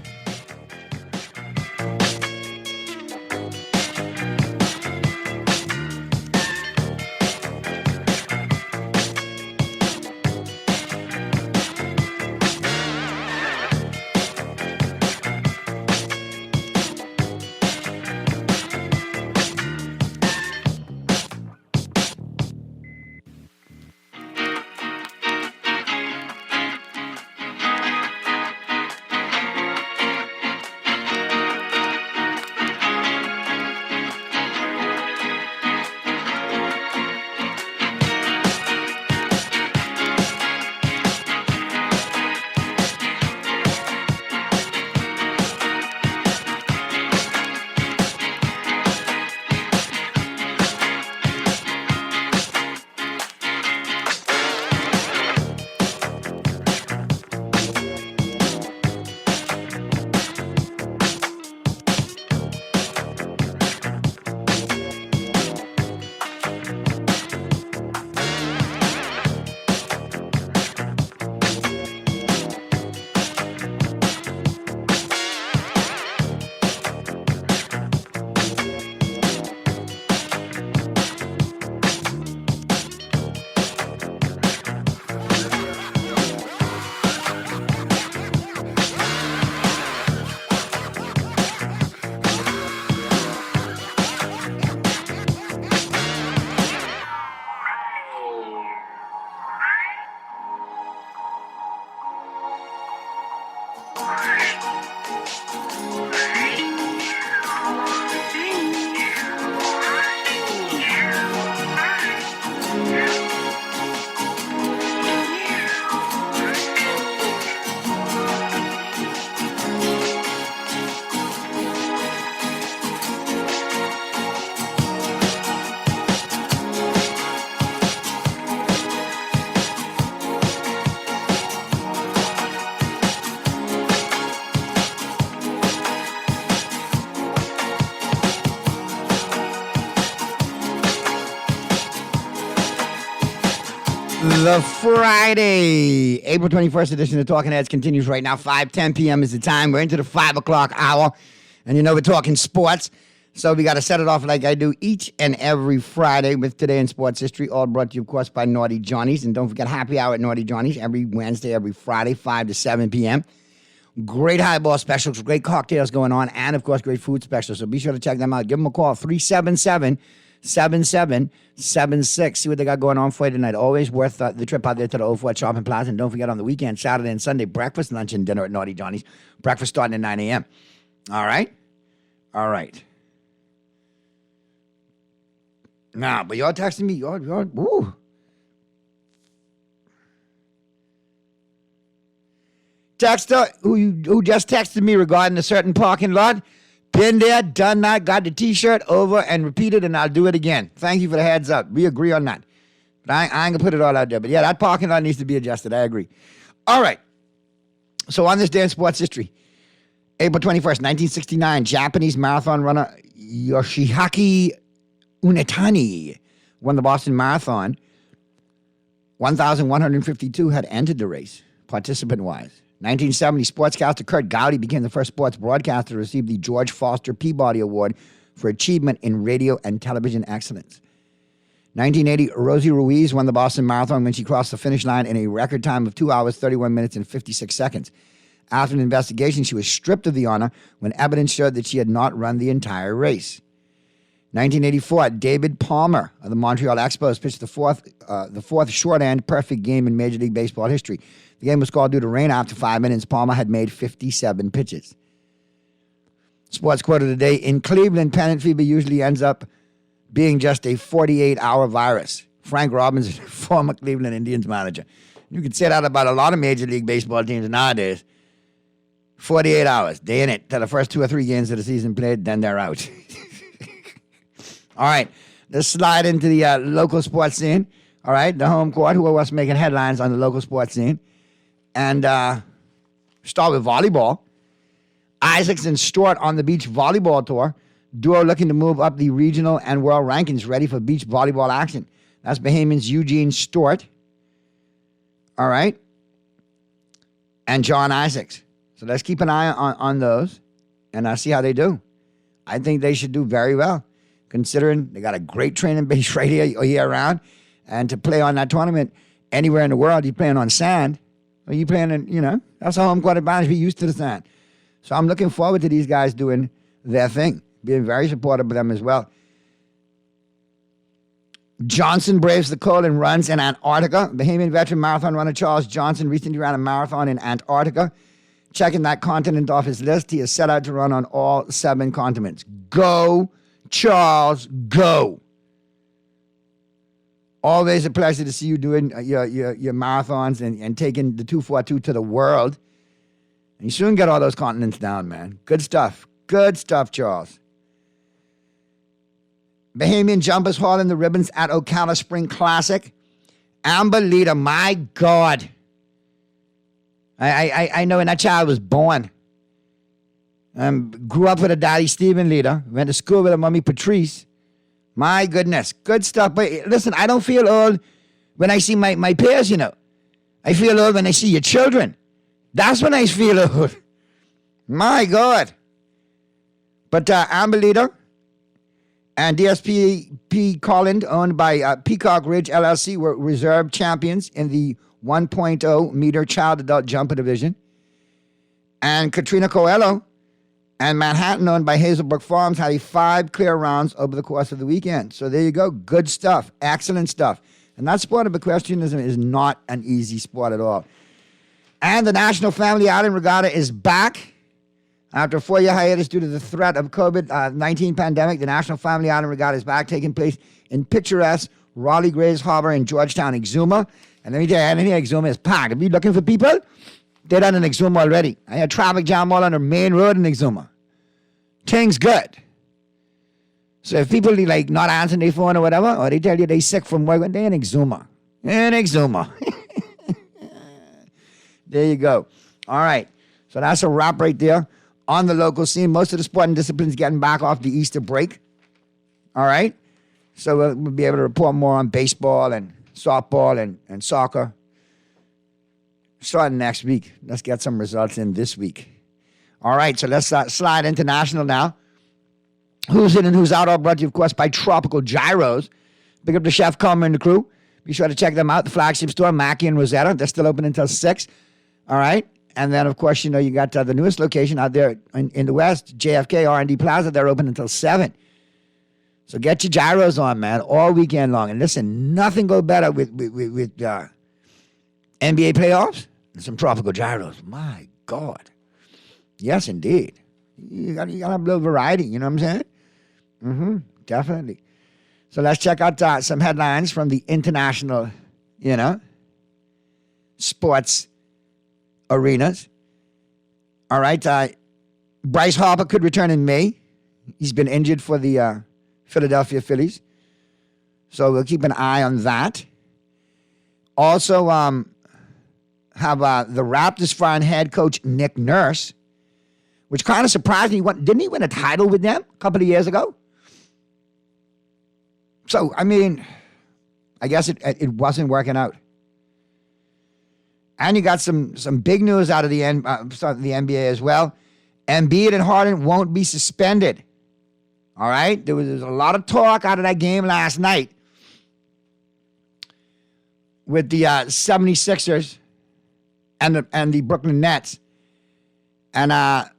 The Friday, April 21st edition of Talking Heads continues right now. 5:10 p.m. is the time. We're into the 5 o'clock hour. And you know we're talking sports. So we got to set it off like I do each and every Friday with Today in Sports History, all brought to you, of course, by Naughty Johnny's. And don't forget, happy hour at Naughty Johnny's every Wednesday, every Friday, 5 to 7 p.m. Great highball specials, great cocktails going on, and, of course, great food specials. So be sure to check them out. Give them a call, 377-7776. See what they got going on for you tonight. Always worth the trip out there to the Old Fort Shopping Plaza. And don't forget, on the weekend, Saturday and Sunday, breakfast, lunch, and dinner at Naughty Johnny's. Breakfast starting at 9 a.m. All right? All right. Nah, but y'all texting me. Y'all, woo. Texter who just texted me regarding a certain parking lot. Been there, done that, got the T-shirt over and repeated, and I'll do it again. Thank you for the heads up. We agree on that. But I ain't going to put it all out there. But yeah, that parking lot needs to be adjusted. I agree. All right. So on this day in sports history, April 21st, 1969, Japanese marathon runner Yoshiaki Unetani won the Boston Marathon. 1,152 had entered the race, participant-wise. 1970, sportscaster Kurt Gowdy became the first sports broadcaster to receive the George Foster Peabody Award for achievement in radio and television excellence. 1980, Rosie Ruiz won the Boston Marathon when she crossed the finish line in a record time of 2 hours, 31 minutes, and 56 seconds. After an investigation, she was stripped of the honor when evidence showed that she had not run the entire race. 1984, David Palmer of the Montreal Expos pitched the fourth short-end perfect game in Major League Baseball history. The game was called due to rain after 5 minutes. Palmer had made 57 pitches. Sports quote of the day, in Cleveland, pennant fever usually ends up being just a 48-hour virus. Frank Robbins is a former Cleveland Indians manager. You can say that about a lot of Major League Baseball teams nowadays. 48 hours. They in it till the first 2 or 3 games of the season played, then they're out. All right, let's slide into the local sports scene. All right, the home court, who are what's making headlines on the local sports scene. And start with volleyball. Isaacs and Stewart on the beach volleyball tour. Duo looking to move up the regional and world rankings, ready for beach volleyball action. That's Bahamian's Eugene Stewart. All right. And John Isaacs. So let's keep an eye on those and see how they do. I think they should do very well, considering they got a great training base right here year round. And to play on that tournament anywhere in the world, you're playing on sand. Or you playing in, that's a home court advantage. We're used to the sand. So I'm looking forward to these guys doing their thing, being very supportive of them as well. Johnson braves the cold and runs in Antarctica. Bahamian veteran marathon runner Charles Johnson recently ran a marathon in Antarctica. Checking that continent off his list, he is set out to run on all 7 continents. Go, Charles, go. Always a pleasure to see you doing your marathons and taking the 242 to the world. And you soon get all those continents down, man. Good stuff. Good stuff, Charles. Bahamian jumpers hauling the ribbons at Ocala Spring Classic. Amber Leader, my God. I know when that child was born. Grew up with a daddy, Stephen Leader. Went to school with a mommy, Patrice. My goodness, good stuff. But listen, I don't feel old when I see my peers, I feel old when I see your children. That's when I feel old. My God. But Amber Leader and DSP Collins, owned by Peacock Ridge LLC, were reserve champions in the 1.0 meter child adult jumper division. And Katrina Coelho and Manhattan, owned by Hazelbrook Farms, had 5 clear rounds over the course of the weekend. So there you go. Good stuff. Excellent stuff. And that sport of equestrianism is not an easy sport at all. And the National Family Island Regatta is back. After a 4-year hiatus due to the threat of COVID-19 pandemic, the National Family Island Regatta is back, taking place in picturesque Raleigh Grays Harbor in Georgetown, Exuma. And let me tell you, Exuma is packed. If you're looking for people, they're done in Exuma already. I had traffic jam all on the main road in Exuma. Things good. So if people like not answering their phone or whatever, or they tell you they sick from work, they're in Exuma. In Exuma. There you go. All right. So that's a wrap right there on the local scene. Most of the sporting disciplines getting back off the Easter break. All right. So we'll be able to report more on baseball and softball and soccer starting next week. Let's get some results in this week. All right, so let's slide international now. Who's in and who's out, all brought to you, of course, by Tropical Gyros. Pick up the chef, Comer, and the crew. Be sure to check them out, the flagship store, Mackie and Rosetta. They're still open until 6. All right? And then, of course, you got the newest location out there in the West, JFK R&D Plaza. They're open until 7. So get your gyros on, man, all weekend long. And listen, nothing go better with NBA playoffs than some Tropical Gyros. My God. Yes, indeed. You got to have a little variety, you know what I'm saying? Mm-hmm, definitely. So let's check out some headlines from the international, sports arenas. All right, Bryce Harper could return in May. He's been injured for the Philadelphia Phillies. So we'll keep an eye on that. Also, have the Raptors firing head coach Nick Nurse, which kind of surprised me. Didn't he win a title with them a couple of years ago? So, I mean, I guess it wasn't working out. And you got some big news out of the NBA as well. Embiid and Harden won't be suspended. All right? There was a lot of talk out of that game last night with the 76ers and the Brooklyn Nets. And an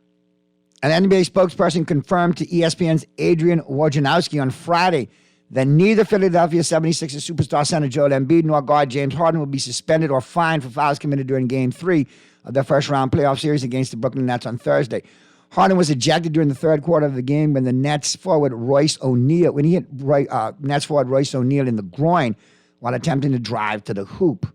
NBA spokesperson confirmed to ESPN's Adrian Wojnarowski on Friday that neither Philadelphia 76ers superstar center Joel Embiid nor guard James Harden will be suspended or fined for fouls committed during Game 3 of their first-round playoff series against the Brooklyn Nets on Thursday. Harden was ejected during the third quarter of the game when the Nets forward Royce O'Neal, when he hit Nets forward Royce O'Neal in the groin while attempting to drive to the hoop.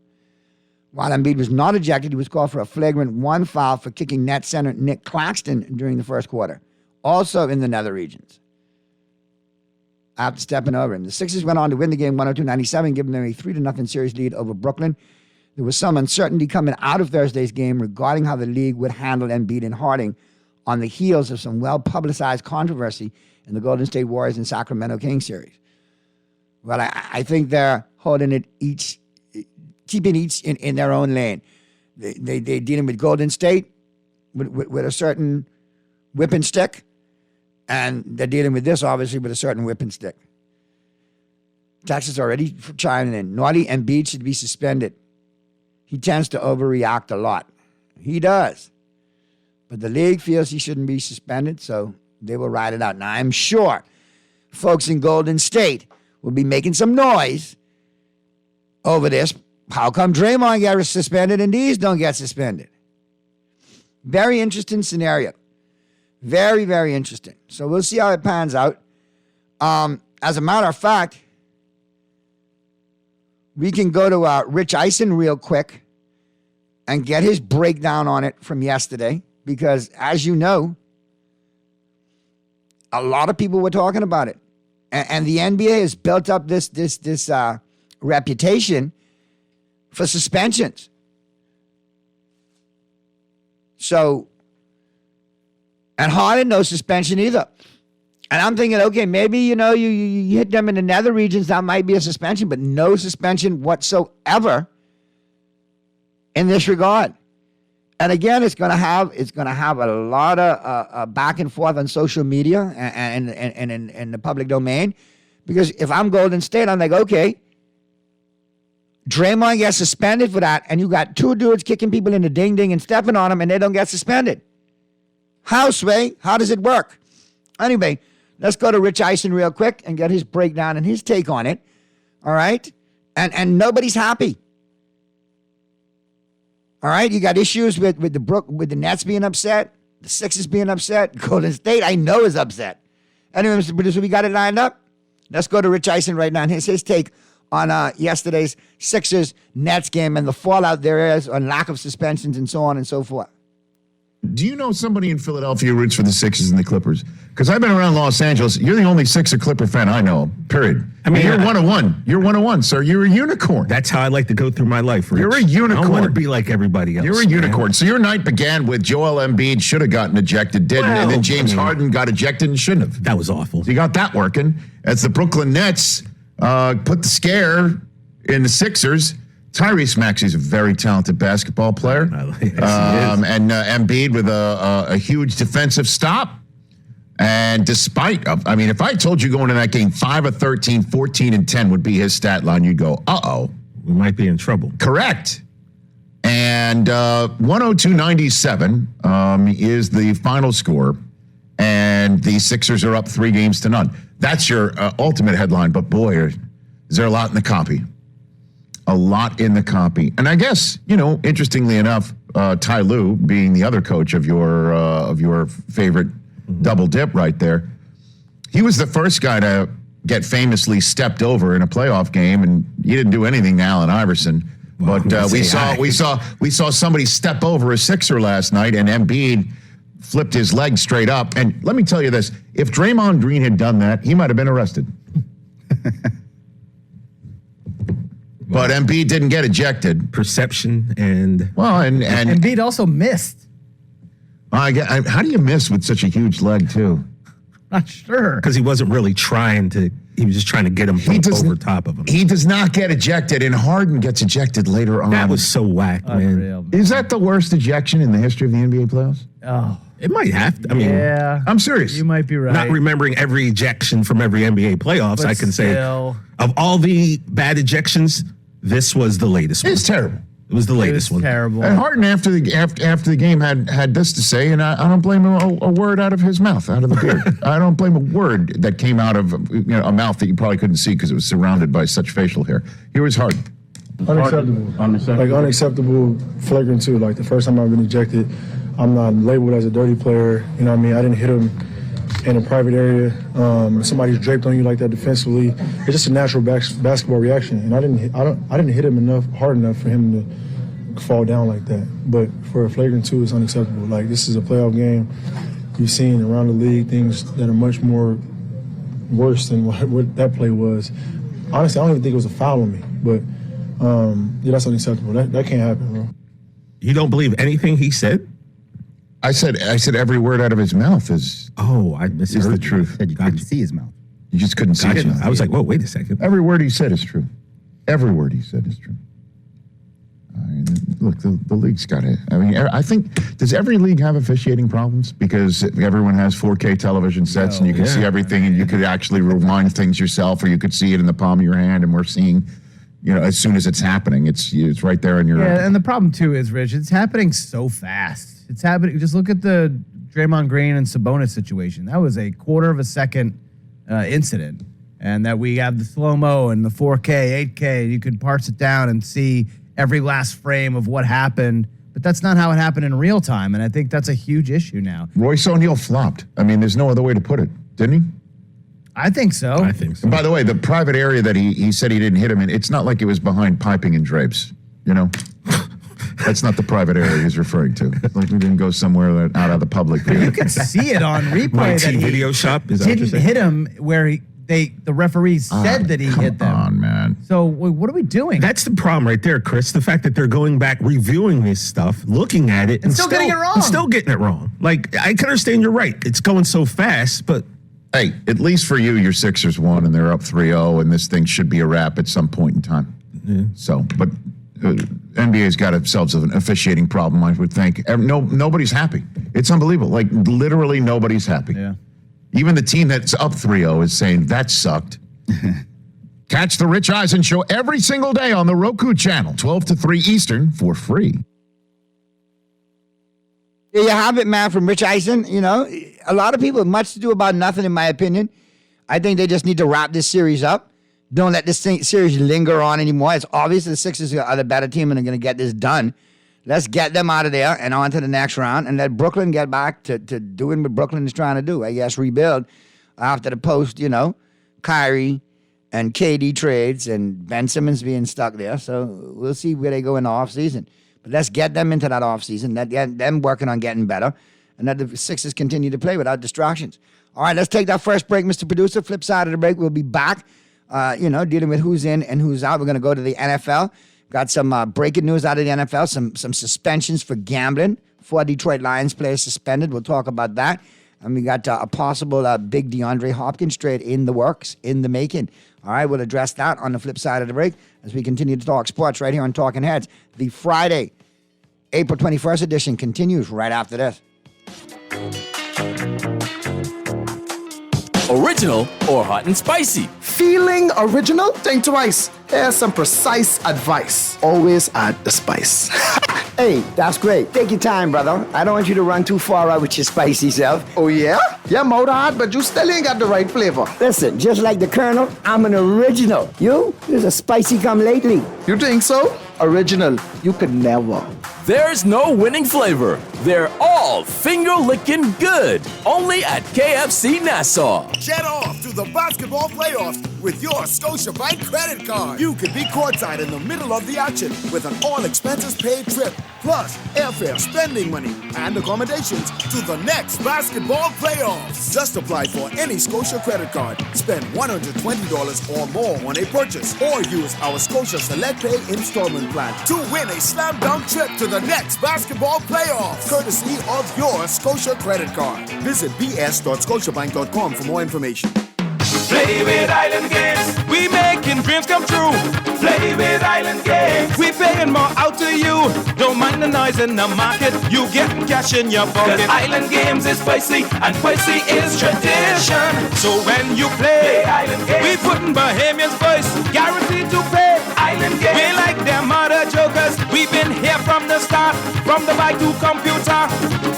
While Embiid was not ejected, he was called for a flagrant 1 foul for kicking Nets center Nick Claxton during the first quarter, also in the nether regions. after stepping over him. The Sixers went on to win the game 102-97, giving them a 3-0 series lead over Brooklyn. There was some uncertainty coming out of Thursday's game regarding how the league would handle Embiid and Harden on the heels of some well-publicized controversy in the Golden State Warriors and Sacramento Kings series. Well, I think they're holding it each, keeping each in their own lane. They're dealing with Golden State with a certain whipping stick, and they're dealing with this, obviously, with a certain whipping stick. Texas already chiming in. Naughty Embiid should be suspended. He tends to overreact a lot. He does. But the league feels he shouldn't be suspended, so they will ride it out. Now, I'm sure folks in Golden State will be making some noise over this. How come Draymond gets suspended and these don't get suspended? Very interesting scenario. Very, very interesting. So we'll see how it pans out. As a matter of fact, we can go to Rich Eisen real quick and get his breakdown on it from yesterday, because as you know, a lot of people were talking about it. And the NBA has built up this reputation for suspensions. So, and Harden, no suspension either. And I'm thinking, okay, maybe, you hit them in the nether regions, that might be a suspension, but no suspension whatsoever in this regard. And again, it's going to have a lot of back and forth on social media and in the public domain, because if I'm Golden State, I'm like, okay, Draymond gets suspended for that, and you got two dudes kicking people in the ding-ding and stepping on them, and they don't get suspended. How, Sway? How does it work? Anyway, let's go to Rich Eisen real quick and get his breakdown and his take on it. All right? And nobody's happy. All right? You got issues with the Nets being upset, the Sixers being upset, Golden State, I know, is upset. Anyway, Mr. Producer, we got it lined up. Let's go to Rich Eisen right now and here's his take on yesterday's Sixers-Nets game and the fallout there is on lack of suspensions and so on and so forth. Do you know somebody in Philadelphia who roots for the Sixers and the Clippers? Because I've been around Los Angeles. You're the only Sixer Clipper fan I know, period. I mean, you're 101. You're 101, sir. You're a unicorn. That's how I like to go through my life, Rich. You're a unicorn. I don't want to be like everybody else. You're a unicorn. So your night began with Joel Embiid should have gotten ejected, didn't, and then James Harden got ejected and shouldn't have. That was awful. So you got that working. As the Brooklyn Nets put the scare in the Sixers. Tyrese Maxey's a very talented basketball player. And Embiid with a huge defensive stop. And despite, if I told you going into that game 5 of 13, 14 and 10 would be his stat line, you'd go, uh-oh. We might be in trouble. Correct. And 102-97 is the final score. And the Sixers are up 3-0. That's your ultimate headline. But boy, is there a lot in the copy. A lot in the copy. And I guess, interestingly enough, Ty Lue, being the other coach of your favorite double dip right there, he was the first guy to get famously stepped over in a playoff game, and he didn't do anything to Allen Iverson. Well, but we saw somebody step over a Sixer last night, and Embiid flipped his leg straight up. And let me tell you this, if Draymond Green had done that, he might have been arrested. But Embiid didn't get ejected. Perception and Embiid also missed. How do you miss with such a huge leg too? Not sure. Because he wasn't really trying to. He was just trying to get him over top of him. He does not get ejected, and Harden gets ejected later on. That was so whack, man. Is that the worst ejection in the history of the NBA playoffs? Oh. It might have to. Yeah. I'm serious. You might be right. Not remembering every ejection from every NBA playoffs, But I can say still. of all the bad ejections, this was the latest one. It's terrible. It was the latest one. Terrible. And Harden after the game had this to say, and I don't blame him a word out of his mouth, out of the beard. I don't blame a word that came out of a mouth that you probably couldn't see because it was surrounded by such facial hair. Here was Harden. Unacceptable, flagrant too. Like the first time I've been ejected, I'm not labeled as a dirty player. You know what I mean? I didn't hit him in a private area. Somebody's draped on you like that defensively. It's just a natural basketball reaction, and I didn't hit him hard enough for him to fall down like that. But for a flagrant two, it's unacceptable. Like this is a playoff game. You've seen around the league things that are much more worse than what that play was. Honestly, I don't even think it was a foul on me, but yeah, that's unacceptable. That can't happen, bro. You don't believe anything he said? I said every word out of his mouth is the truth. You couldn't see his mouth. You just couldn't see his mouth. I was like, whoa, wait a second. Every word he said is true. Every word he said is true. Look, the league's got it. I mean, I think, does every league have officiating problems? Because everyone has 4K television sets and you can see everything and you could actually rewind things yourself, or you could see it in the palm of your hand, and we're seeing, as soon as it's happening, it's right there in your... Yeah, and the problem too is, Rich, it's happening so fast. It's happening, just look at the Draymond Green and Sabonis situation. That was a quarter of a second incident. And that we have the slow-mo and the 4K, 8K, you could parse it down and see every last frame of what happened, but that's not how it happened in real time, and I think that's a huge issue now. Royce O'Neal flopped. I mean, there's no other way to put it, didn't he? I think so. And by the way, the private area that he said he didn't hit him in, it's not like it was behind piping and drapes, That's not the private area he's referring to. It's like we didn't go somewhere out of the public view. You can see it on replay that he video shop is didn't hit him where the referees said that he hit them. Come on, man. So what are we doing? That's the problem right there, Chris. The fact that they're going back, reviewing this stuff, looking at it, and still getting it wrong. And still getting it wrong. Like, I can understand you're right. It's going so fast, but... Hey, at least for you, your Sixers won, and they're up 3-0, and this thing should be a wrap at some point in time. Yeah. So, but NBA's got themselves an officiating problem, I would think. Nobody's happy. It's unbelievable. Like, literally nobody's happy. Yeah. Even the team that's up 3-0 is saying, that sucked. Catch the Rich Eisen Show every single day on the Roku channel, 12 to 3 Eastern, for free. There you have it, man, from Rich Eisen. A lot of people have much to do about nothing, in my opinion. I think they just need to wrap this series up. Don't let this series linger on anymore. It's obvious the Sixers are the better team and are going to get this done. Let's get them out of there and on to the next round and let Brooklyn get back to doing what Brooklyn is trying to do. I guess rebuild after the post, Kyrie and KD trades and Ben Simmons being stuck there. So we'll see where they go in the offseason. But let's get them into that offseason, let them working on getting better, and let the Sixers continue to play without distractions. All right, let's take that first break, Mr. Producer. Flip side of the break, we'll be back, dealing with who's in and who's out. We're going to go to the NFL. Got some breaking news out of the NFL, some suspensions for gambling. 4 Detroit Lions players suspended. We'll talk about that. And we got a possible big DeAndre Hopkins trade in the works, in the making. All right, we'll address that on the flip side of the break as we continue to talk sports right here on Talking Heads. The Friday, April 21st edition continues right after this. Original or hot and spicy? Feeling original? Think twice. Here's some precise advice. Always add the spice. Hey, that's great. Take your time, brother. I don't want you to run too far out with your spicy self. Oh, yeah? Yeah, mouth hard, but you still ain't got the right flavor. Listen, just like the Colonel, I'm an original. You? There's a spicy come lately. You think so? Original. You could never. There's no winning flavor. They're all finger-licking good. Only at KFC Nassau. Jet off to the basketball playoffs with your Scotiabank credit card. You could be courtside in the middle of the action with an all-expenses-paid trip, plus airfare, spending money, and accommodations to the next basketball playoffs. Just apply for any Scotia credit card, spend $120 or more on a purchase, or use our Scotia Select Pay installment plan to win a slam-dunk trip to the next basketball playoffs, courtesy of your Scotia credit card. Visit bs.scotiabank.com for more information. Play with Island Games, we making dreams come true. Play with Island Games, we paying more out to you. Don't mind the noise in the market, you get cash in your pocket. 'Cause Island Games is spicy, and spicy is tradition. So when you play Island Games, we putting Bahamians first, guaranteed to pay. Island Games, we like them other jokers. We've been here from the start, from the bike to computer.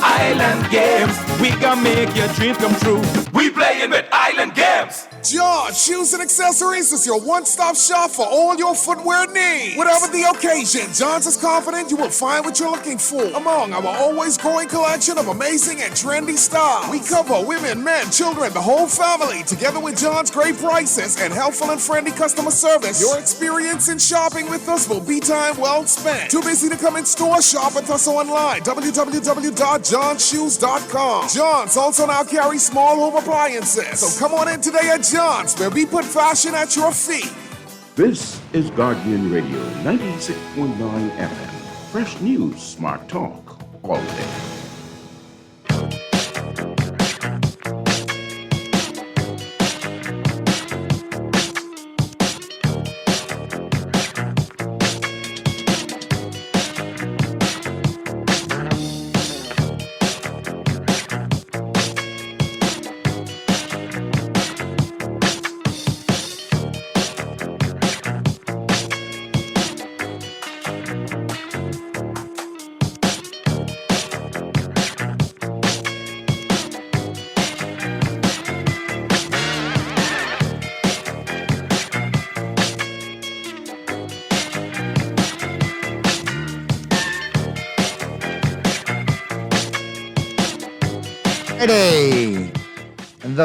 Island Games, we gonna make your dreams come true. We playing with Island Games. John Shoes and Accessories is your one-stop shop for all your footwear needs. Whatever the occasion, John's is confident you will find what you're looking for among our always growing collection of amazing and trendy styles. We cover women, men, children, the whole family. Together with John's great prices and helpful and friendly customer service, your experience in shopping with us will be time well spent. Too busy to come in store? Shop with us online. www.johnshoes.com. John's also now carries small home appliances. So come on in today at Johns, where we put fashion at your feet. This is Guardian Radio 96.9 FM. Fresh news, smart talk, all day.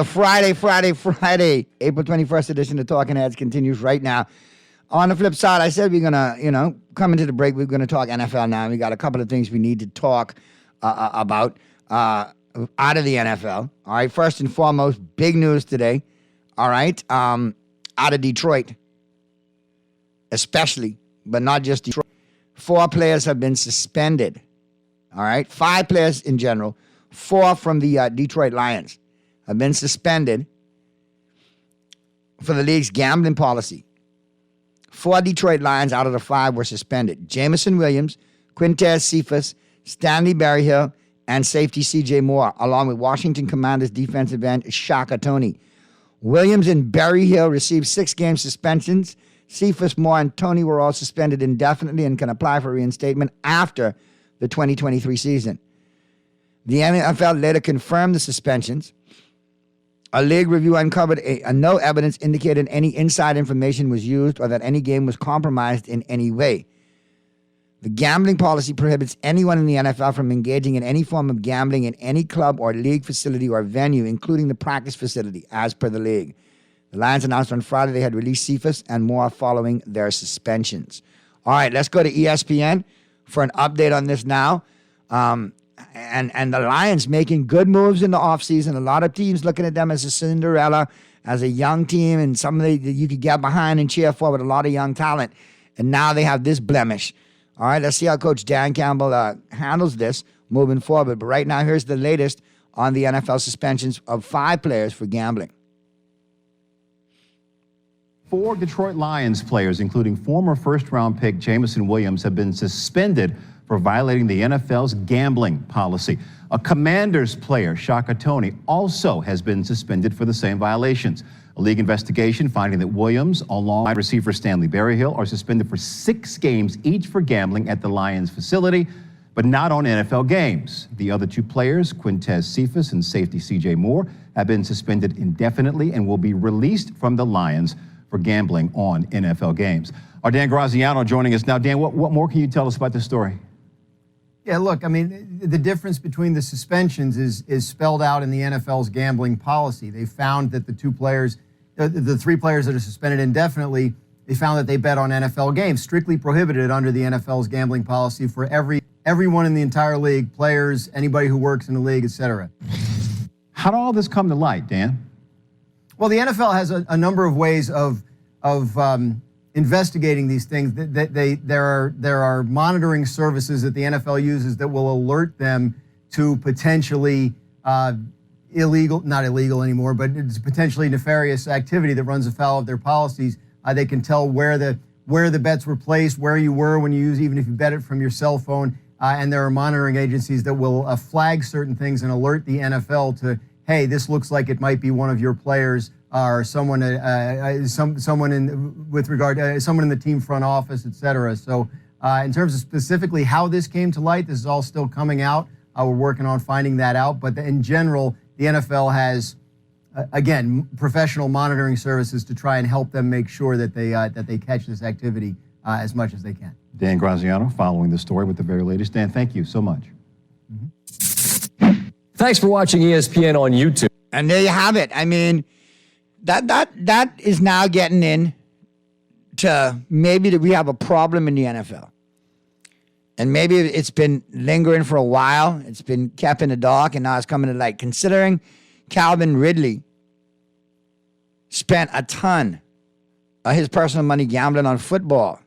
Friday. The Friday, April 21st edition of Talking Heads continues right now. On the flip side, I said we're going to, come into the break, we're going to talk NFL now. We got a couple of things we need to talk about out of the NFL. All right, first and foremost, big news today. All right, out of Detroit, especially, but not just Detroit. 4 players have been suspended. All right, 5 players in general. 4 from the Detroit Lions have been suspended for the league's gambling policy. 4 Detroit Lions out of the 5 were suspended. Jameson Williams, Quintez Cephas, Stanley Berryhill, and safety C.J. Moore, along with Washington Commanders defensive end Shaka Toney. Williams and Berryhill received 6-game suspensions. Cephas, Moore, and Toney were all suspended indefinitely and can apply for reinstatement after the 2023 season. The NFL later confirmed the suspensions. A league review uncovered no evidence indicated any inside information was used or that any game was compromised in any way. The gambling policy prohibits anyone in the NFL from engaging in any form of gambling in any club or league facility or venue, including the practice facility, as per the league. The Lions announced on Friday they had released Cephas and Moore following their suspensions. All right, let's go to ESPN for an update on this now. And the Lions making good moves in the offseason. A lot of teams looking at them as a Cinderella, as a young team, and somebody that you could get behind and cheer for with a lot of young talent. And now they have this blemish. All right, let's see how Coach Dan Campbell handles this moving forward. But right now, here's the latest on the NFL suspensions of 5 players for gambling. 4 Detroit Lions players, including former first-round pick Jameson Williams, have been suspended for violating the NFL's gambling policy. A Commanders player, Shaka Toney, also has been suspended for the same violations. A league investigation finding that Williams, along with receiver Stanley Berryhill, are suspended for 6 games each for gambling at the Lions facility, but not on NFL games. The other 2 players, Quintez Cephas and safety C.J. Moore, have been suspended indefinitely and will be released from the Lions for gambling on NFL games. Our Dan Graziano joining us now. Dan, what more can you tell us about this story? Yeah, look, I mean, the difference between the suspensions is spelled out in the NFL's gambling policy. They found that the 2 players, the 3 players that are suspended indefinitely, they found that they bet on NFL games, strictly prohibited under the NFL's gambling policy for everyone in the entire league, players, anybody who works in the league, et cetera. How did all this come to light, Dan? Well, the NFL has a number of ways of investigating these things. There are monitoring services that the NFL uses that will alert them to potentially not illegal anymore, but it's potentially nefarious activity that runs afoul of their policies. They can tell where the bets were placed, where you were when you use, even if you bet it from your cell phone. And there are monitoring agencies that will flag certain things and alert the NFL to, hey, this looks like it might be one of your players or someone someone in the team front office, et cetera. So in terms of specifically how this came to light, this is all still coming out. We're working on finding that out. But in general, the NFL has, again, professional monitoring services to try and help them make sure that they catch this activity as much as they can. Dan Graziano following the story with the very latest. Dan, thank you so much. Thanks for watching ESPN on YouTube. And there you have it. I mean, that is now getting in to maybe that we have a problem in the NFL. And maybe it's been lingering for a while. It's been kept in the dark, and now it's coming to light. Considering Calvin Ridley spent a ton of his personal money gambling on football,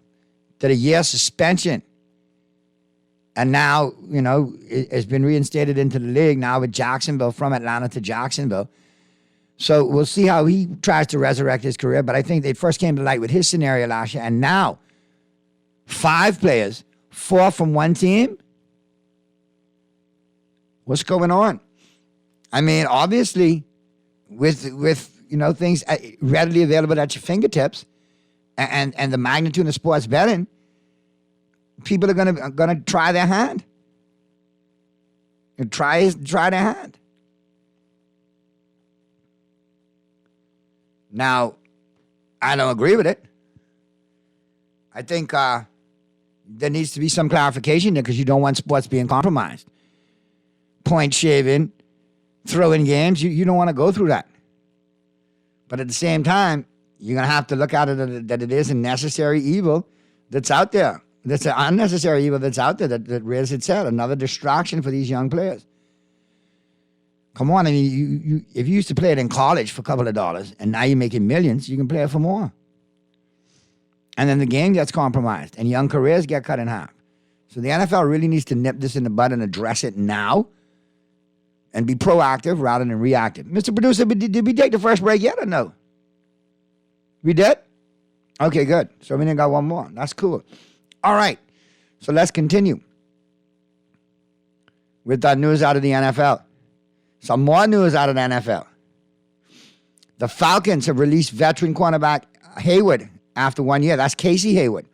did a year suspension, and now, has been reinstated into the league now with Jacksonville, from Atlanta to Jacksonville. So we'll see how he tries to resurrect his career, but I think they first came to light with his scenario last year, and now 5 players, 4 from one team. What's going on? I mean, obviously, with things readily available at your fingertips, and the magnitude of sports betting, people are gonna try their hand. Try their hand. Now, I don't agree with it. I think there needs to be some clarification there, because you don't want sports being compromised. Point shaving, throwing games, you don't want to go through that. But at the same time, you're going to have to look at it that it is a necessary evil that's out there. That's an unnecessary evil that's out there that rears its head. Another distraction for these young players. Come on, I mean, if you used to play it in college for a couple of dollars and now you're making millions, you can play it for more. And then the game gets compromised and young careers get cut in half. So the NFL really needs to nip this in the bud and address it now and be proactive rather than reactive. Mr. Producer, did we take the first break yet or no? We did? Okay, good. So we only got one more. That's cool. All right. So let's continue with that news out of the NFL. Some more news out of the NFL. The Falcons have released veteran cornerback Hayward after 1 year. That's Casey Hayward.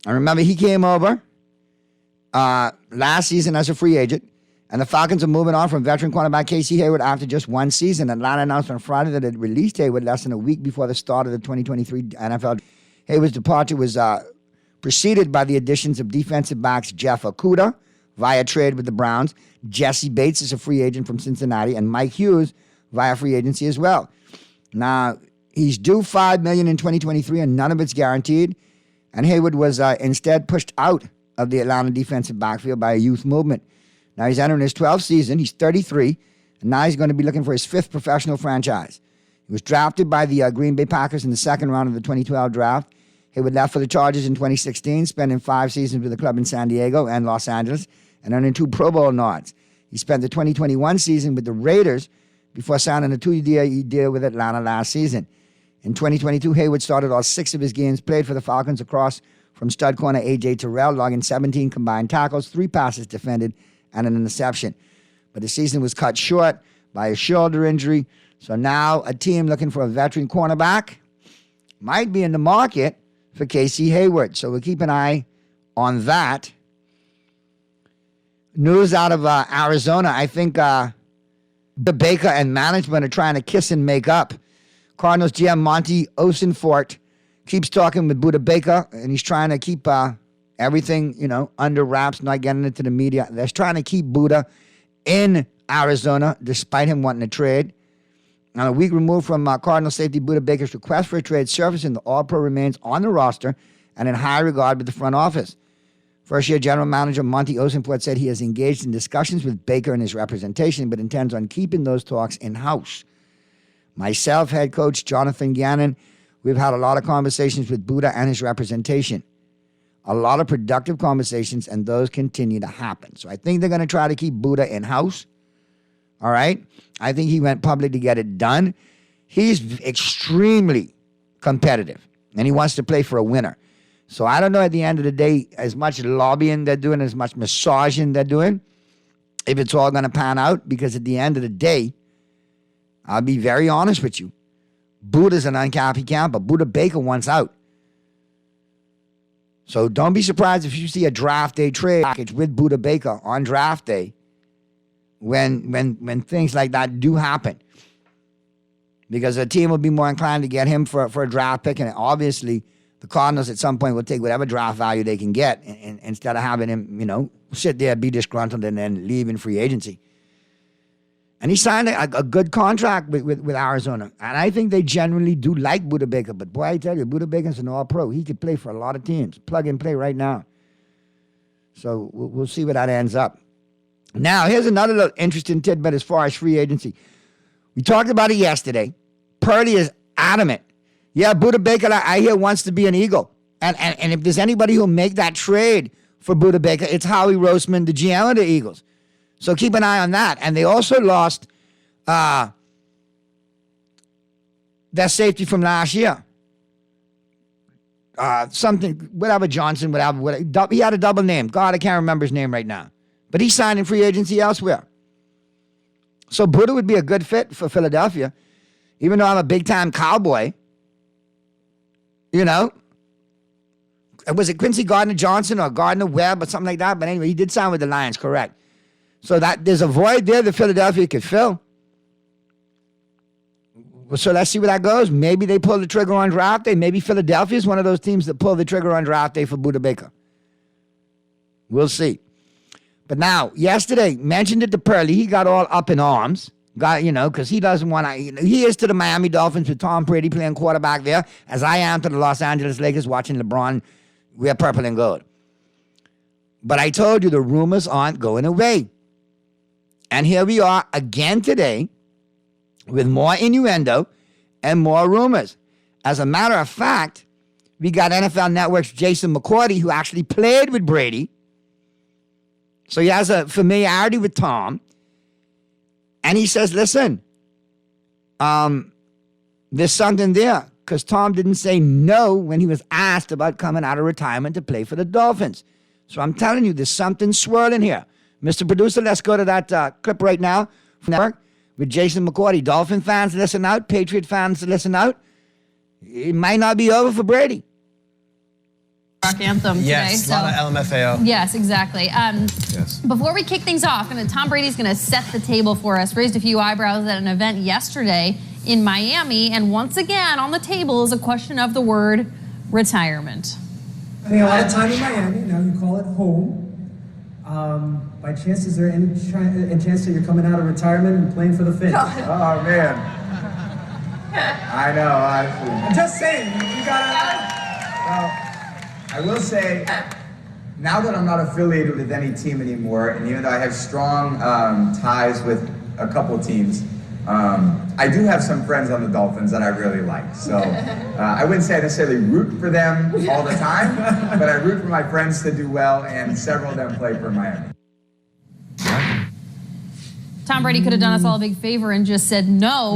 And remember, he came over last season as a free agent. And the Falcons are moving on from veteran cornerback Casey Hayward after just one season. Atlanta announced on Friday that it released Hayward less than a week before the start of the 2023 NFL. Hayward's departure was preceded by the additions of defensive backs Jeff Okudah via trade with the Browns. Jesse Bates is a free agent from Cincinnati, and Mike Hughes via free agency as well. Now, he's due $5 million in 2023, and none of it's guaranteed. And Hayward was instead pushed out of the Atlanta defensive backfield by a youth movement. Now he's entering his 12th season. He's 33, and now he's going to be looking for his 5th professional franchise. He was drafted by the Green Bay Packers in the second round of the 2012 draft. Hayward left for the Chargers in 2016, spending 5 seasons with the club in San Diego and Los Angeles, and earning 2 Pro Bowl nods. He spent the 2021 season with the Raiders before signing a 2-year deal with Atlanta last season. In 2022, Hayward started all 6 of his games played for the Falcons across from stud corner A.J. Terrell, logging 17 combined tackles, 3 passes defended, and an interception. But the season was cut short by a shoulder injury. So now a team looking for a veteran cornerback might be in the market for Casey Hayward. So we'll keep an eye on that. News out of Arizona. I think the Baker and management are trying to kiss and make up. Cardinals GM Monty Osenfort keeps talking with Buda Baker, and he's trying to keep everything, under wraps, not getting into the media. They're trying to keep Buda in Arizona, despite him wanting to trade. Now, a week removed from Cardinal safety Buda Baker's request for a trade surfacing, the All-Pro remains on the roster and in high regard with the front office. First-year general manager Monty Osenfort said he has engaged in discussions with Baker and his representation, but intends on keeping those talks in-house. Myself, head coach Jonathan Gannon, we've had a lot of conversations with Buda and his representation. A lot of productive conversations, and those continue to happen. So I think they're going to try to keep Buda in-house. All right? I think he went public to get it done. He's extremely competitive, and he wants to play for a winner. So I don't know at the end of the day, as much lobbying they're doing, as much massaging they're doing, if it's all going to pan out, because at the end of the day, I'll be very honest with you. Buda's an uncapped account, but Buda Baker wants out. So don't be surprised if you see a draft day trade package with Buda Baker on draft day when things like that do happen. Because a team will be more inclined to get him for a draft pick, and obviously the Cardinals at some point will take whatever draft value they can get instead of having him, sit there, be disgruntled, and then leave in free agency. And he signed a good contract with Arizona. And I think they generally do like Buda Baker. But boy, I tell you, Buda Baker's an all-pro. He could play for a lot of teams. Plug and play right now. So we'll see where that ends up. Now, here's another little interesting tidbit as far as free agency. We talked about it yesterday. Purdy is adamant. Yeah, Buda Baker, I hear, wants to be an Eagle. And if there's anybody who'll make that trade for Buda Baker, it's Howie Roseman, the GM of the Eagles. So keep an eye on that. And they also lost their safety from last year. Whatever Johnson, whatever. He had a double name. God, I can't remember his name right now. But he signed in free agency elsewhere. So Buda would be a good fit for Philadelphia. Even though I'm a big-time Cowboy. You know? Was it Quincy Gardner-Johnson or Gardner-Webb or something like that? But anyway, he did sign with the Lions, correct. So that there's a void there that Philadelphia could fill. So let's see where that goes. Maybe they pull the trigger on draft day. Maybe Philadelphia is one of those teams that pull the trigger on draft day for Buda Baker. We'll see. But now, yesterday, mentioned it to Purley. He got all up in arms. Because he doesn't want to. He is to the Miami Dolphins with Tom Brady playing quarterback there, as I am to the Los Angeles Lakers watching LeBron wear purple and gold. But I told you the rumors aren't going away. And here we are again today with more innuendo and more rumors. As a matter of fact, we got NFL Network's Jason McCourty, who actually played with Brady. So he has a familiarity with Tom. And he says, listen, there's something there. Because Tom didn't say no when he was asked about coming out of retirement to play for the Dolphins. So I'm telling you, there's something swirling here. Mr. Producer, let's go to that clip right now from Network with Jason McCourty. Dolphin fans, listen out. Patriot fans, listen out. It might not be over for Brady. Rock anthem today. Yes, a lot of LMFAO. Yes, exactly. Before we kick things off, Tom Brady's going to set the table for us. Raised a few eyebrows at an event yesterday in Miami, and once again on the table is a question of the word retirement. I think a lot of time in Miami. Now you call it home. By chance, is there any chance that you're coming out of retirement and playing for the Fins? Oh man, I know. I'm just saying, you gotta. Well, I will say, now that I'm not affiliated with any team anymore, and even though I have strong ties with a couple teams, I do have some friends on the Dolphins that I really like. So I wouldn't say I necessarily root for them all the time, but I root for my friends to do well, and several of them play for Miami. Tom Brady could have done us all a big favor and just said no,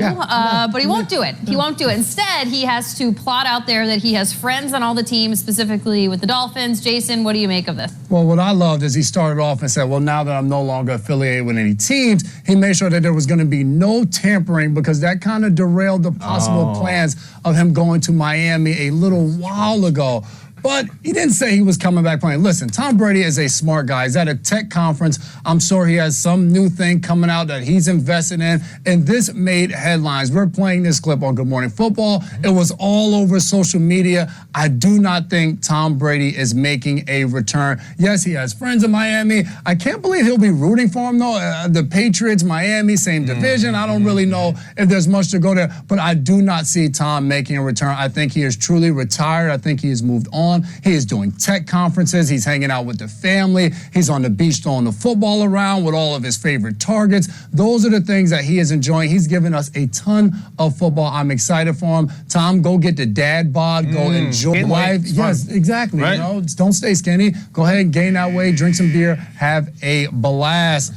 but he won't do it. He won't do it. Instead, he has to plot out there that he has friends on all the teams, specifically with the Dolphins. Jason, what do you make of this? Well, what I loved is he started off and said, well, now that I'm no longer affiliated with any teams, he made sure that there was going to be no tampering, because that kind of derailed the possible plans of him going to Miami a little while ago. But he didn't say he was coming back playing. Listen, Tom Brady is a smart guy. He's at a tech conference. I'm sure he has some new thing coming out that he's invested in. And this made headlines. We're playing this clip on Good Morning Football. It was all over social media. I do not think Tom Brady is making a return. Yes, he has friends in Miami. I can't believe he'll be rooting for him, though. The Patriots, Miami, same division. I don't really know if there's much to go there. But I do not see Tom making a return. I think he is truly retired. I think he has moved on. He is doing tech conferences. He's hanging out with the family. He's on the beach throwing the football around with all of his favorite targets. Those are the things that he is enjoying. He's given us a ton of football. I'm excited for him. Tom, go get the dad bod. Go enjoy life. Yes, exactly. Right? You know, don't stay skinny. Go ahead and gain that weight. Drink some beer. Have a blast.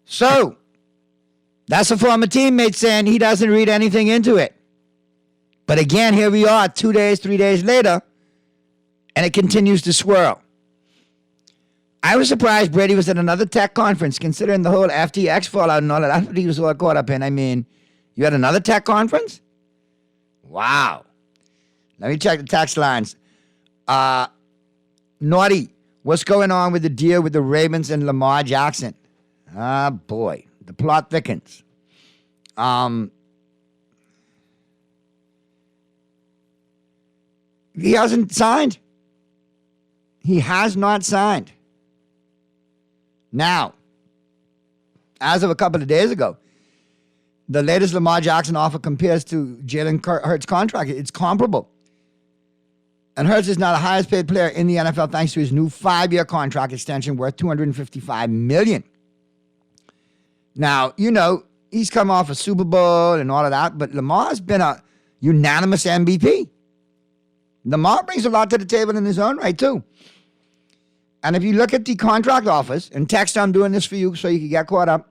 So, that's a former teammate saying he doesn't read anything into it. But again, here we are 2 days, 3 days later, and it continues to swirl. I was surprised Brady was at another tech conference, considering the whole FTX fallout and all that. That's what he was all caught up in. I mean, you had another tech conference? Wow. Let me check the text lines. Naughty, what's going on with the deal with the Ravens and Lamar Jackson? Ah, boy, the plot thickens. He hasn't signed. He has not signed. Now, as of a couple of days ago, the latest Lamar Jackson offer compares to Jalen Hurts' contract. It's comparable. And Hurts is now the highest paid player in the NFL thanks to his new 5-year contract extension worth $255 million. Now, you know, he's come off a Super Bowl and all of that, but Lamar's been a unanimous MVP. Lamar brings a lot to the table in his own right, too. And if you look at the contract offers, and text, I'm doing this for you so you can get caught up.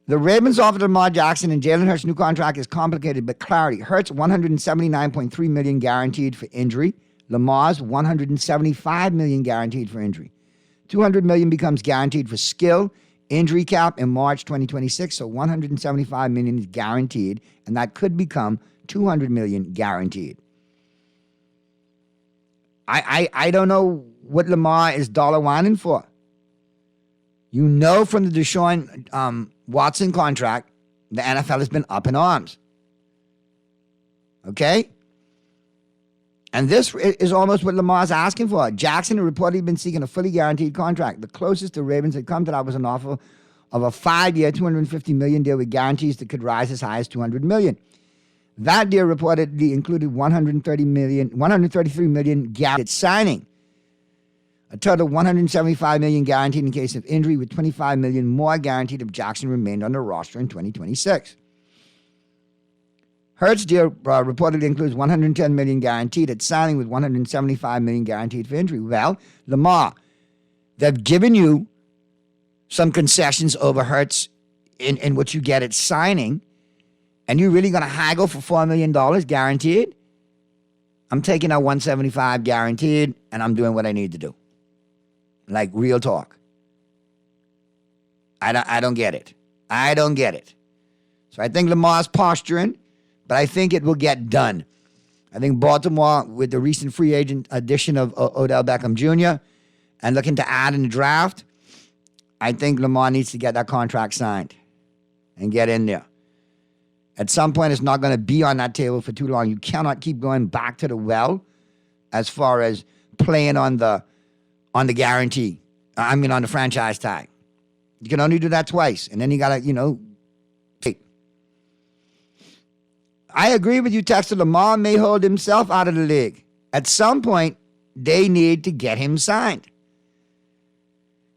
The Ravens offered Lamar Jackson and Jalen Hurts' new contract is complicated, but clarity. Hurts, $179.3 million guaranteed for injury. Lamar's $175 million guaranteed for injury. $200 million becomes guaranteed for skill, injury cap in March 2026, so $175 million is guaranteed, and that could become $200 million guaranteed. I don't know what Lamar is dollar whining for. You know from the Deshaun Watson contract, the NFL has been up in arms. Okay? And this is almost what Lamar's asking for. Jackson had reportedly been seeking a fully guaranteed contract. The closest the Ravens had come to that was an offer of a 5-year, $250 million deal with guarantees that could rise as high as $200 million. That deal reportedly included $133 million guaranteed signing. A total of $175 million guaranteed in case of injury, with $25 million more guaranteed if Jackson remained on the roster in 2026. Hurts' deal reportedly includes $110 million guaranteed at signing, with $175 million guaranteed for injury. Well, Lamar, they've given you some concessions over Hurts in what you get at signing, and you're really going to haggle for $4 million guaranteed? I'm taking that $175 guaranteed, and I'm doing what I need to do. Like, real talk. I don't get it. I don't get it. So I think Lamar's posturing, but I think it will get done. I think Baltimore, with the recent free agent addition of Odell Beckham Jr. and looking to add in the draft, I think Lamar needs to get that contract signed and get in there. At some point, it's not going to be on that table for too long. You cannot keep going back to the well as far as playing on the guarantee. On the franchise tag. You can only do that twice. And then you got to, take. I agree with you, Texter. Lamar may hold himself out of the league. At some point, they need to get him signed.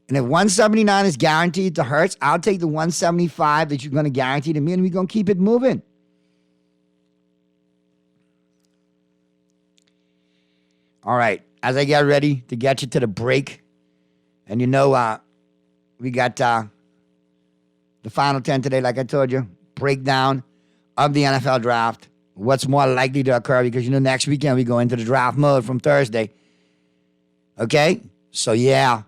And if 179 is guaranteed to Hurts, I'll take the 175 that you're going to guarantee to me, and we're going to keep it moving. All right. As I get ready to get you to the break, and we got the final 10 today, like I told you, breakdown of the NFL draft, what's more likely to occur, because, next weekend we go into the draft mode from Thursday. Okay? So, yeah.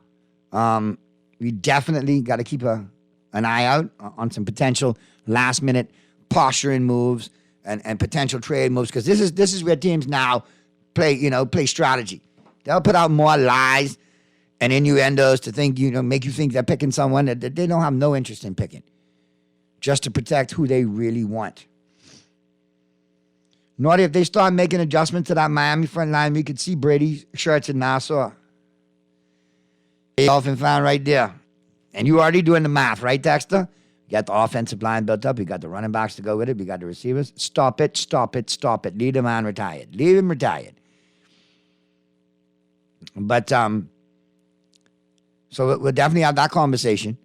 We definitely got to keep an eye out on some potential last-minute posturing moves and potential trade moves, because this is where teams now play strategy. They'll put out more lies and innuendos to think, make you think they're picking someone that they don't have no interest in picking, just to protect who they really want. Naughty, if they start making adjustments to that Miami front line, we could see Brady's shirts in Nassau. Dolphin fan right there. And you already doing the math, right, Dexter? You got the offensive line built up. You got the running backs to go with it. You got the receivers. Stop it. Leave the man retired. Leave him retired. But, so we'll definitely have that conversation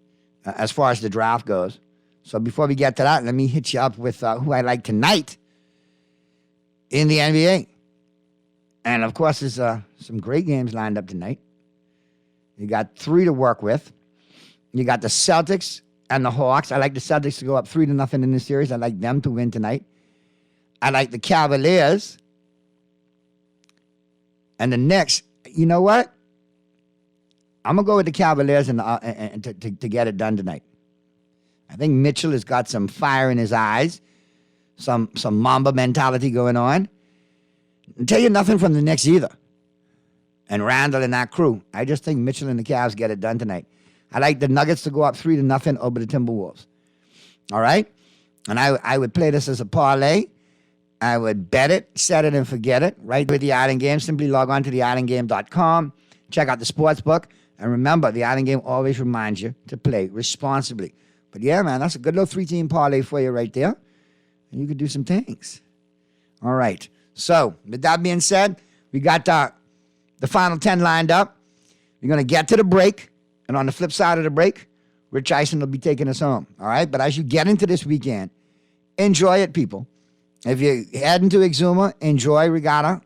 as far as the draft goes. So before we get to that, let me hit you up with who I like tonight in the NBA. And, of course, there's some great games lined up tonight. You got 3 to work with. You got the Celtics and the Hawks. I like the Celtics to go up 3-0 in this series. I like them to win tonight. I like the Cavaliers and the Knicks. You know what? I'm going to go with the Cavaliers and to get it done tonight. I think Mitchell has got some fire in his eyes, some Mamba mentality going on. I'll tell you nothing from the Knicks either. And Randall and that crew. I just think Mitchell and the Cavs get it done tonight. I like the Nuggets to go up 3-0 over the Timberwolves. All right? And I would play this as a parlay. I would bet it, set it, and forget it. Right with the Island Game. Simply log on to theislandgame.com. Check out the sports book. And remember, the Island Game always reminds you to play responsibly. But yeah, man, that's a good little 3-team parlay for you right there. And you could do some things. All right. So, with that being said, we got the final 10 lined up. We're going to get to the break. And on the flip side of the break, Rich Eisen will be taking us home, all right? But as you get into this weekend, enjoy it, people. If you're heading to Exuma, enjoy regatta.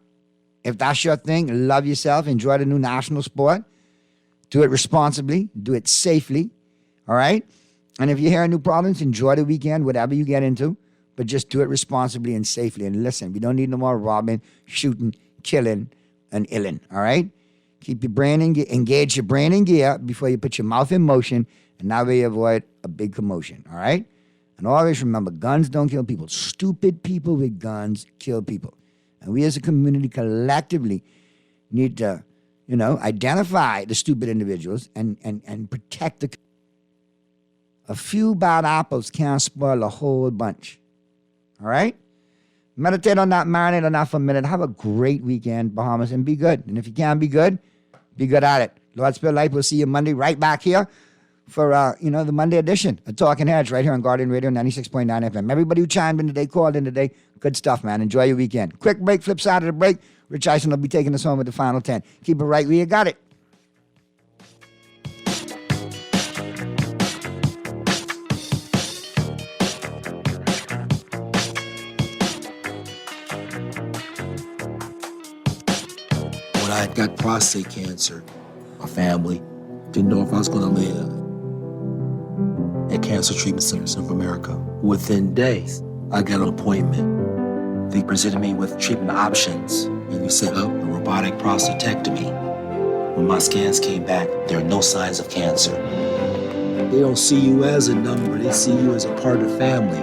If that's your thing, love yourself. Enjoy the new national sport. Do it responsibly. Do it safely, all right? And if you're here in New Providence, enjoy the weekend, whatever you get into, but just do it responsibly and safely. And listen, we don't need no more robbing, shooting, killing, and illing, all right? Keep your brain engage your brain in gear before you put your mouth in motion, and that way you avoid a big commotion, all right? And always remember, guns don't kill people. Stupid people with guns kill people. And we as a community collectively need to, identify the stupid individuals and protect the. A few bad apples can't spoil a whole bunch. All right? Meditate on that, marinate on that for a minute. Have a great weekend, Bahamas, and be good. And if you can't be good at it. Lord Spill Life, we'll see you Monday right back here for, the Monday edition of Talking Heads right here on Guardian Radio 96.9 FM. Everybody who chimed in today, called in today, good stuff, man. Enjoy your weekend. Quick break, flip side of the break. Rich Eisen will be taking us home with the final 10. Keep it right where you got it. When I got prostate cancer, my family didn't know if I was going to live. At Cancer Treatment Centers of America, within days, I got an appointment. They presented me with treatment options, and we set up a robotic prostatectomy. When my scans came back, there are no signs of cancer. They don't see you as a number, they see you as a part of the family.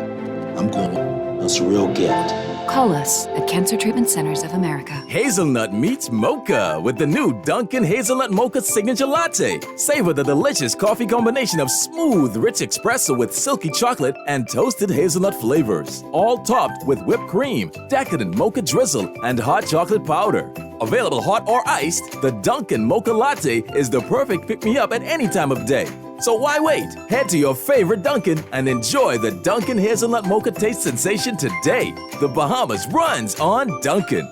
I'm going, it's a real gift. Call us at Cancer Treatment Centers of America. Hazelnut meets mocha with the new Dunkin' Hazelnut Mocha Signature Latte. Savor the delicious coffee combination of smooth, rich espresso with silky chocolate and toasted hazelnut flavors. All topped with whipped cream, decadent mocha drizzle, and hot chocolate powder. Available hot or iced, the Dunkin' Mocha Latte is the perfect pick-me-up at any time of day. So why wait? Head to your favorite Dunkin' and enjoy the Dunkin' Hazelnut Mocha taste sensation today. The Bahamas runs on Dunkin'.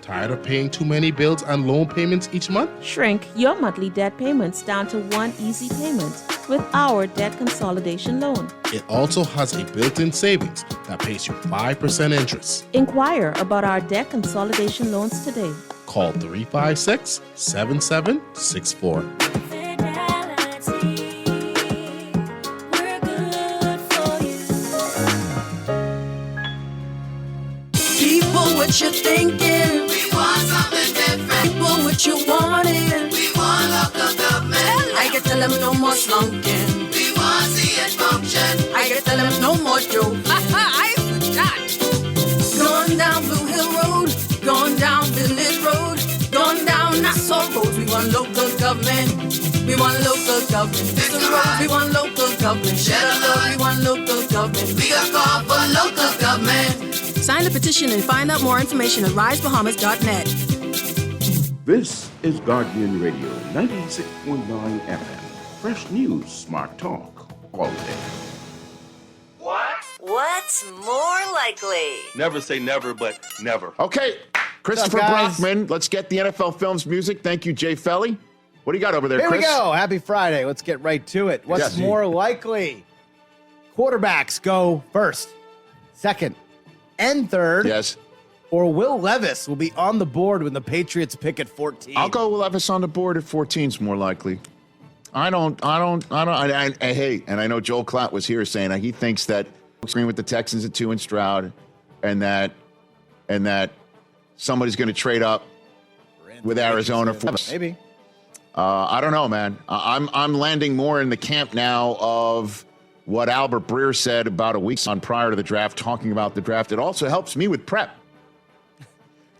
Tired of paying too many bills and loan payments each month? Shrink your monthly debt payments down to one easy payment with our debt consolidation loan. It also has a built-in savings that pays you 5% interest. Inquire about our debt consolidation loans today. Call 356-7764. People, what you thinking? We want something different. People, what you wanting? We want local government. I can tell them no more slunking. We want to see it function. I can tell them no more joke. I forgot. Going down Blue Hill Road, going down Village Road, going down Nassau Road. We want local government. We want local government. It's a road. We want local government. Share the love. We want local government. We got call for local government. Sign the petition and find out more information at risebahamas.net. This is Guardian Radio 96.9 FM. Fresh news, smart talk, all day. What's more likely? Never say never, but never. Okay, Christopher Brockman, let's get the NFL Films music. Thank you, Jay Felly. What do you got over there, Here Chris? we go. Happy Friday. Let's get right to it. What's Yes. more likely? Quarterbacks go first, second, and third. Yes. Or Will Levis will be on the board when the Patriots pick at 14. I'll go Levis on the board at 14 is more likely. Hey, and I know Joel Klatt was here saying he thinks that screen with the Texans at 2 and Stroud, and that somebody's going to trade up with Arizona for maybe. I don't know, man. I'm landing more in the camp now of what Albert Breer said about a week on prior to the draft, talking about the draft. It also helps me with prep.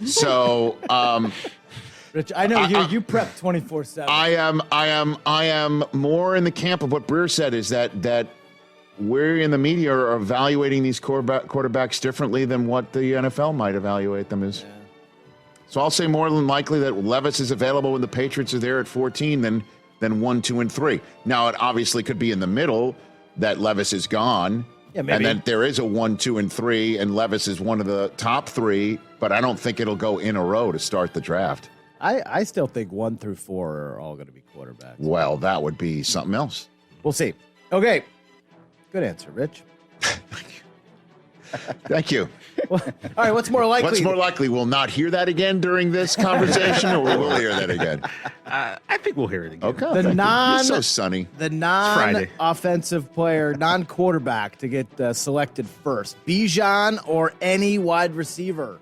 So, Rich, I know you prep 24/7. I am more in the camp of what Breer said, is that we in the media are evaluating these quarterbacks differently than what the NFL might evaluate them as. Yeah. So I'll say more than likely that Levis is available when the Patriots are there at 14 than 1, 2, and 3. Now, it obviously could be in the middle that Levis is gone. Yeah, maybe. And then there is a 1, 2, and 3, and Levis is one of the top 3, but I don't think it'll go in a row to start the draft. I still think 1 through 4 are all going to be quarterbacks. Well, that would be something else. We'll see. Okay. Good answer, Rich. Thank you. All right, what's more likely? What's more likely? We'll not hear that again during this conversation, or we will hear that again? I think we'll hear it again. Okay. You're so sunny. The Friday. non-offensive player, non-quarterback to get selected first. Bijan or any wide receiver?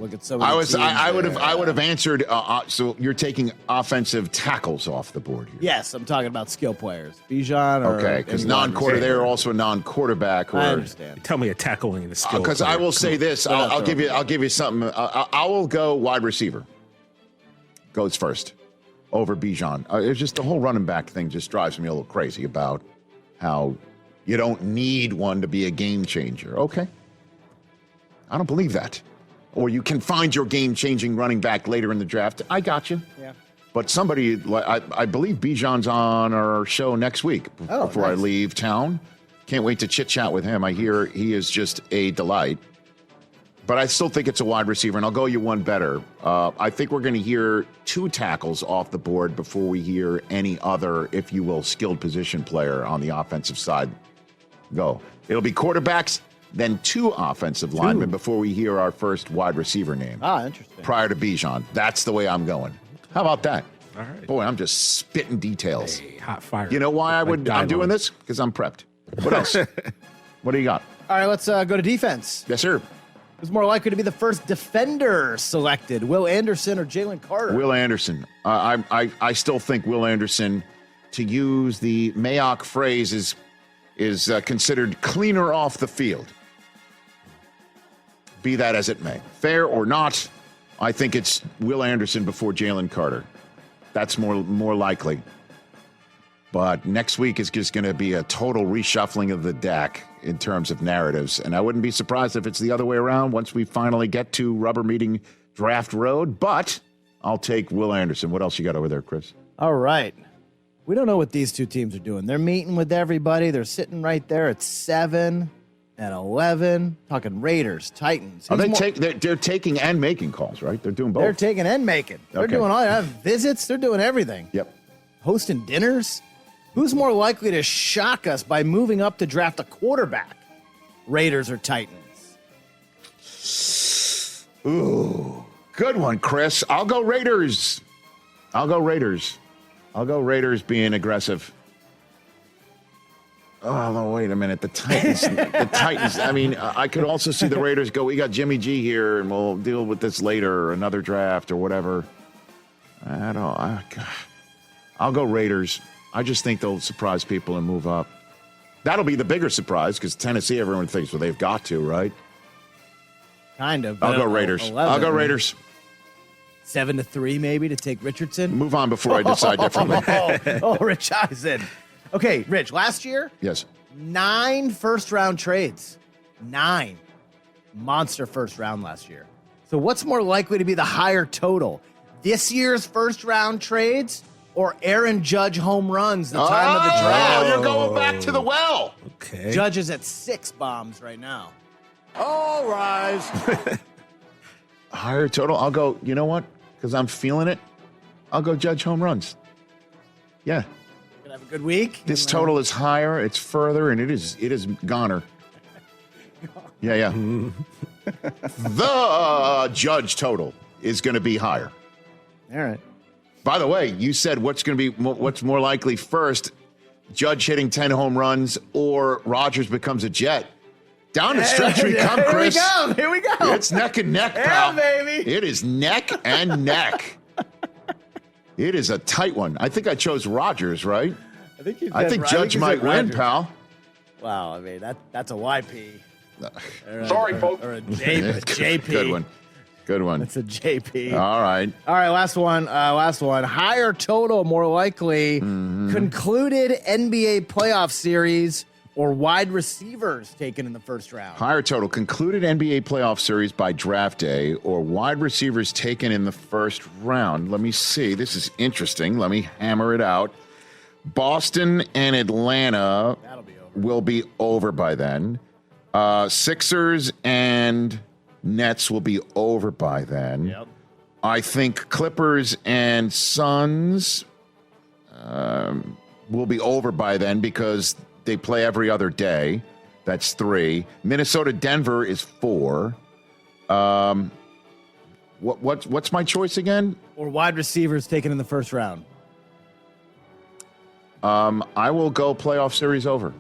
Look at some of the I would teams have answered. So you're taking offensive tackles off the board here. Yes, I'm talking about skill players. Bijan or Okay, because any wide non-quarter, receiver. they're also a non-quarterback. I understand. Tell me a tackle ain't a skill. Because I will say this, I'll give you something. I will go wide receiver. Goes first over Bijan. It's just the whole running back thing just drives me a little crazy about how you don't need one to be a game changer. Okay, I don't believe that. Or you can find your game-changing running back later in the draft. I got you. Yeah. But somebody, I believe Bijan's on our show next week before I leave town. Can't wait to chit-chat with him. I hear he is just a delight. But I still think it's a wide receiver, and I'll go you one better. I think we're going to hear 2 tackles off the board before we hear any other, if you will, skilled position player on the offensive side go. It'll be quarterbacks, then 2 offensive linemen before we hear our first wide receiver name. Interesting. Prior to Bijan. That's the way I'm going. How about that? All right. Boy, I'm just spitting details. Hey, hot fire. You know why I'm doing this? Because I'm prepped. What else? What do you got? All right, let's go to defense. Yes, sir. Who's more likely to be the first defender selected? Will Anderson or Jalen Carter? Will Anderson. I still think Will Anderson, to use the Mayock phrase, is considered cleaner off the field. Be that as it may. Fair or not, I think it's Will Anderson before Jalen Carter. That's more likely. But next week is just going to be a total reshuffling of the deck in terms of narratives. And I wouldn't be surprised if it's the other way around once we finally get to rubber meeting draft road. But I'll take Will Anderson. What else you got over there, Chris? All right. We don't know what these 2 teams are doing. They're meeting with everybody. They're sitting right there at 7 and 11. Talking Raiders, Titans. They're taking and making calls, right? They're doing both. They're taking and making. They're Okay. doing all that. Visits. They're doing everything. Yep. Hosting dinners. Who's more likely to shock us by moving up to draft a quarterback? Raiders or Titans? Ooh, good one, Chris. I'll go Raiders. I'll go Raiders being aggressive. Oh, no, wait a minute. The Titans. I mean, I could also see the Raiders go, we got Jimmy G here, and we'll deal with this later, or another draft, or whatever. I'll go Raiders. I just think they'll surprise people and move up. That'll be the bigger surprise, because Tennessee, everyone thinks, well, they've got to, right? Kind of. I'll go Raiders. 11. I'll go Raiders. 7-3 maybe to take Richardson. Move on before I decide differently. Rich Eisen. Okay, Rich, last year, Yes. 9 first-round trades. 9. Monster first round last year. So what's more likely to be the higher total? This year's first-round trades or Aaron Judge home runs the time of the draft? You're going back to the well. Okay. Judge is at 6 bombs right now. All rise. Higher total. I'll go, you know what? Because I'm feeling it. I'll go Judge home runs. Yeah. Gonna have a good week. This total is higher, it's further, and it is goner. Yeah. The Judge total is going to be higher. All right. By the way, you said what's more likely first, Judge hitting 10 home runs or Rodgers becomes a Jet. Down the stretch we come, Chris. Here we go. It's neck and neck, pal. Yeah, baby. It is neck and neck. It is a tight one. I think I chose Rodgers, right? I think Judge might win, pal. Wow, I mean that's a YP. Sorry, folks. Or a JP. Good one. It's a JP. All right. All right, last one. Higher total, more likely. Concluded NBA playoff series or wide receivers taken in the first round. Higher total. Concluded NBA playoff series by draft day or wide receivers taken in the first round. Let me see. This is interesting. Let me hammer it out. Boston and Atlanta will be over by then. Sixers and Nets will be over by then. Yep. I think Clippers and Suns will be over by then because they play every other day. That's 3. Minnesota, Denver is 4. What's my choice again? Or wide receivers taken in the first round. I will go playoff series over.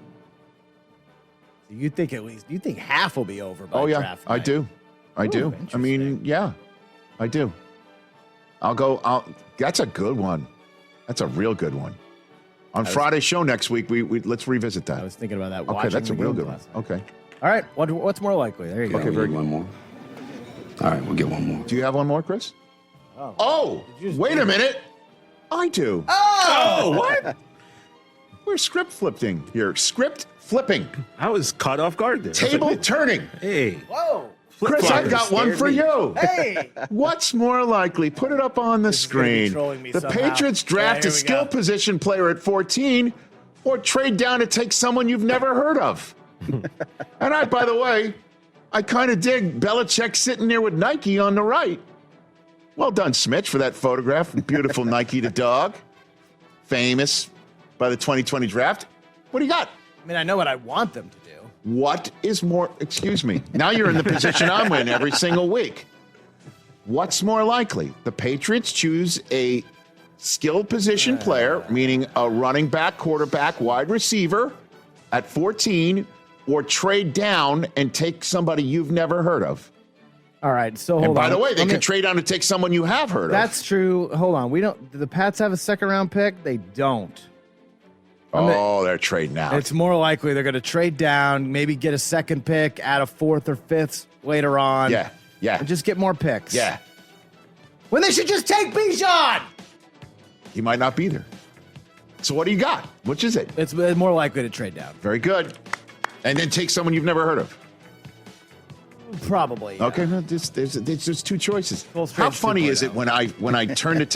You think half will be over by draft I night. do. I do. I mean, yeah, I do. That's a good one. That's a real good one. On Friday's show next week, we let's revisit that. I was thinking about that. Okay, watching that's a the real games good one. last night. Okay. All right. What's more likely? There you go. Okay, very good. One more. All right, we'll get one more. Do you have one more, Chris? Oh, wait a minute. I do. Oh, what? We're script flipping here. Script flipping. I was caught off guard there. Table turning. Hey. Whoa. Chris, I got one for you. Hey. What's more likely? Put it up on the screen. trolling me The somehow. Patriots draft Yeah, a here we skill go. position player at 14 or trade down to take someone you've never heard of. And by the way, I kind of dig Belichick sitting there with Nike on the right. Well done, Smitch, for that photograph. Beautiful Nike the dog. Famous by the 2020 draft. What do you got? I mean, I know what I want them to do. What is more, excuse me, now you're in the position I'm in every single week. What's more likely? The Patriots choose a skilled position player, meaning a running back, quarterback, wide receiver at 14, or trade down and take somebody you've never heard of. All right. So hold And by on. the way, they Let me- could trade down to take someone you have heard of. That's true. Hold on. Do the Pats have a second round pick? They don't. They're trading out. It's more likely they're going to trade down, maybe get a second pick, add a 4th or 5th later on. Yeah. And just get more picks. Yeah. When they should just take Bijan. He might not be there. So what do you got? Which is it? It's more likely to trade down. Very good. And then take someone you've never heard of. Probably. Yeah. Okay, no, there's just two choices. Full How Strange funny is 2.0. it when I turn the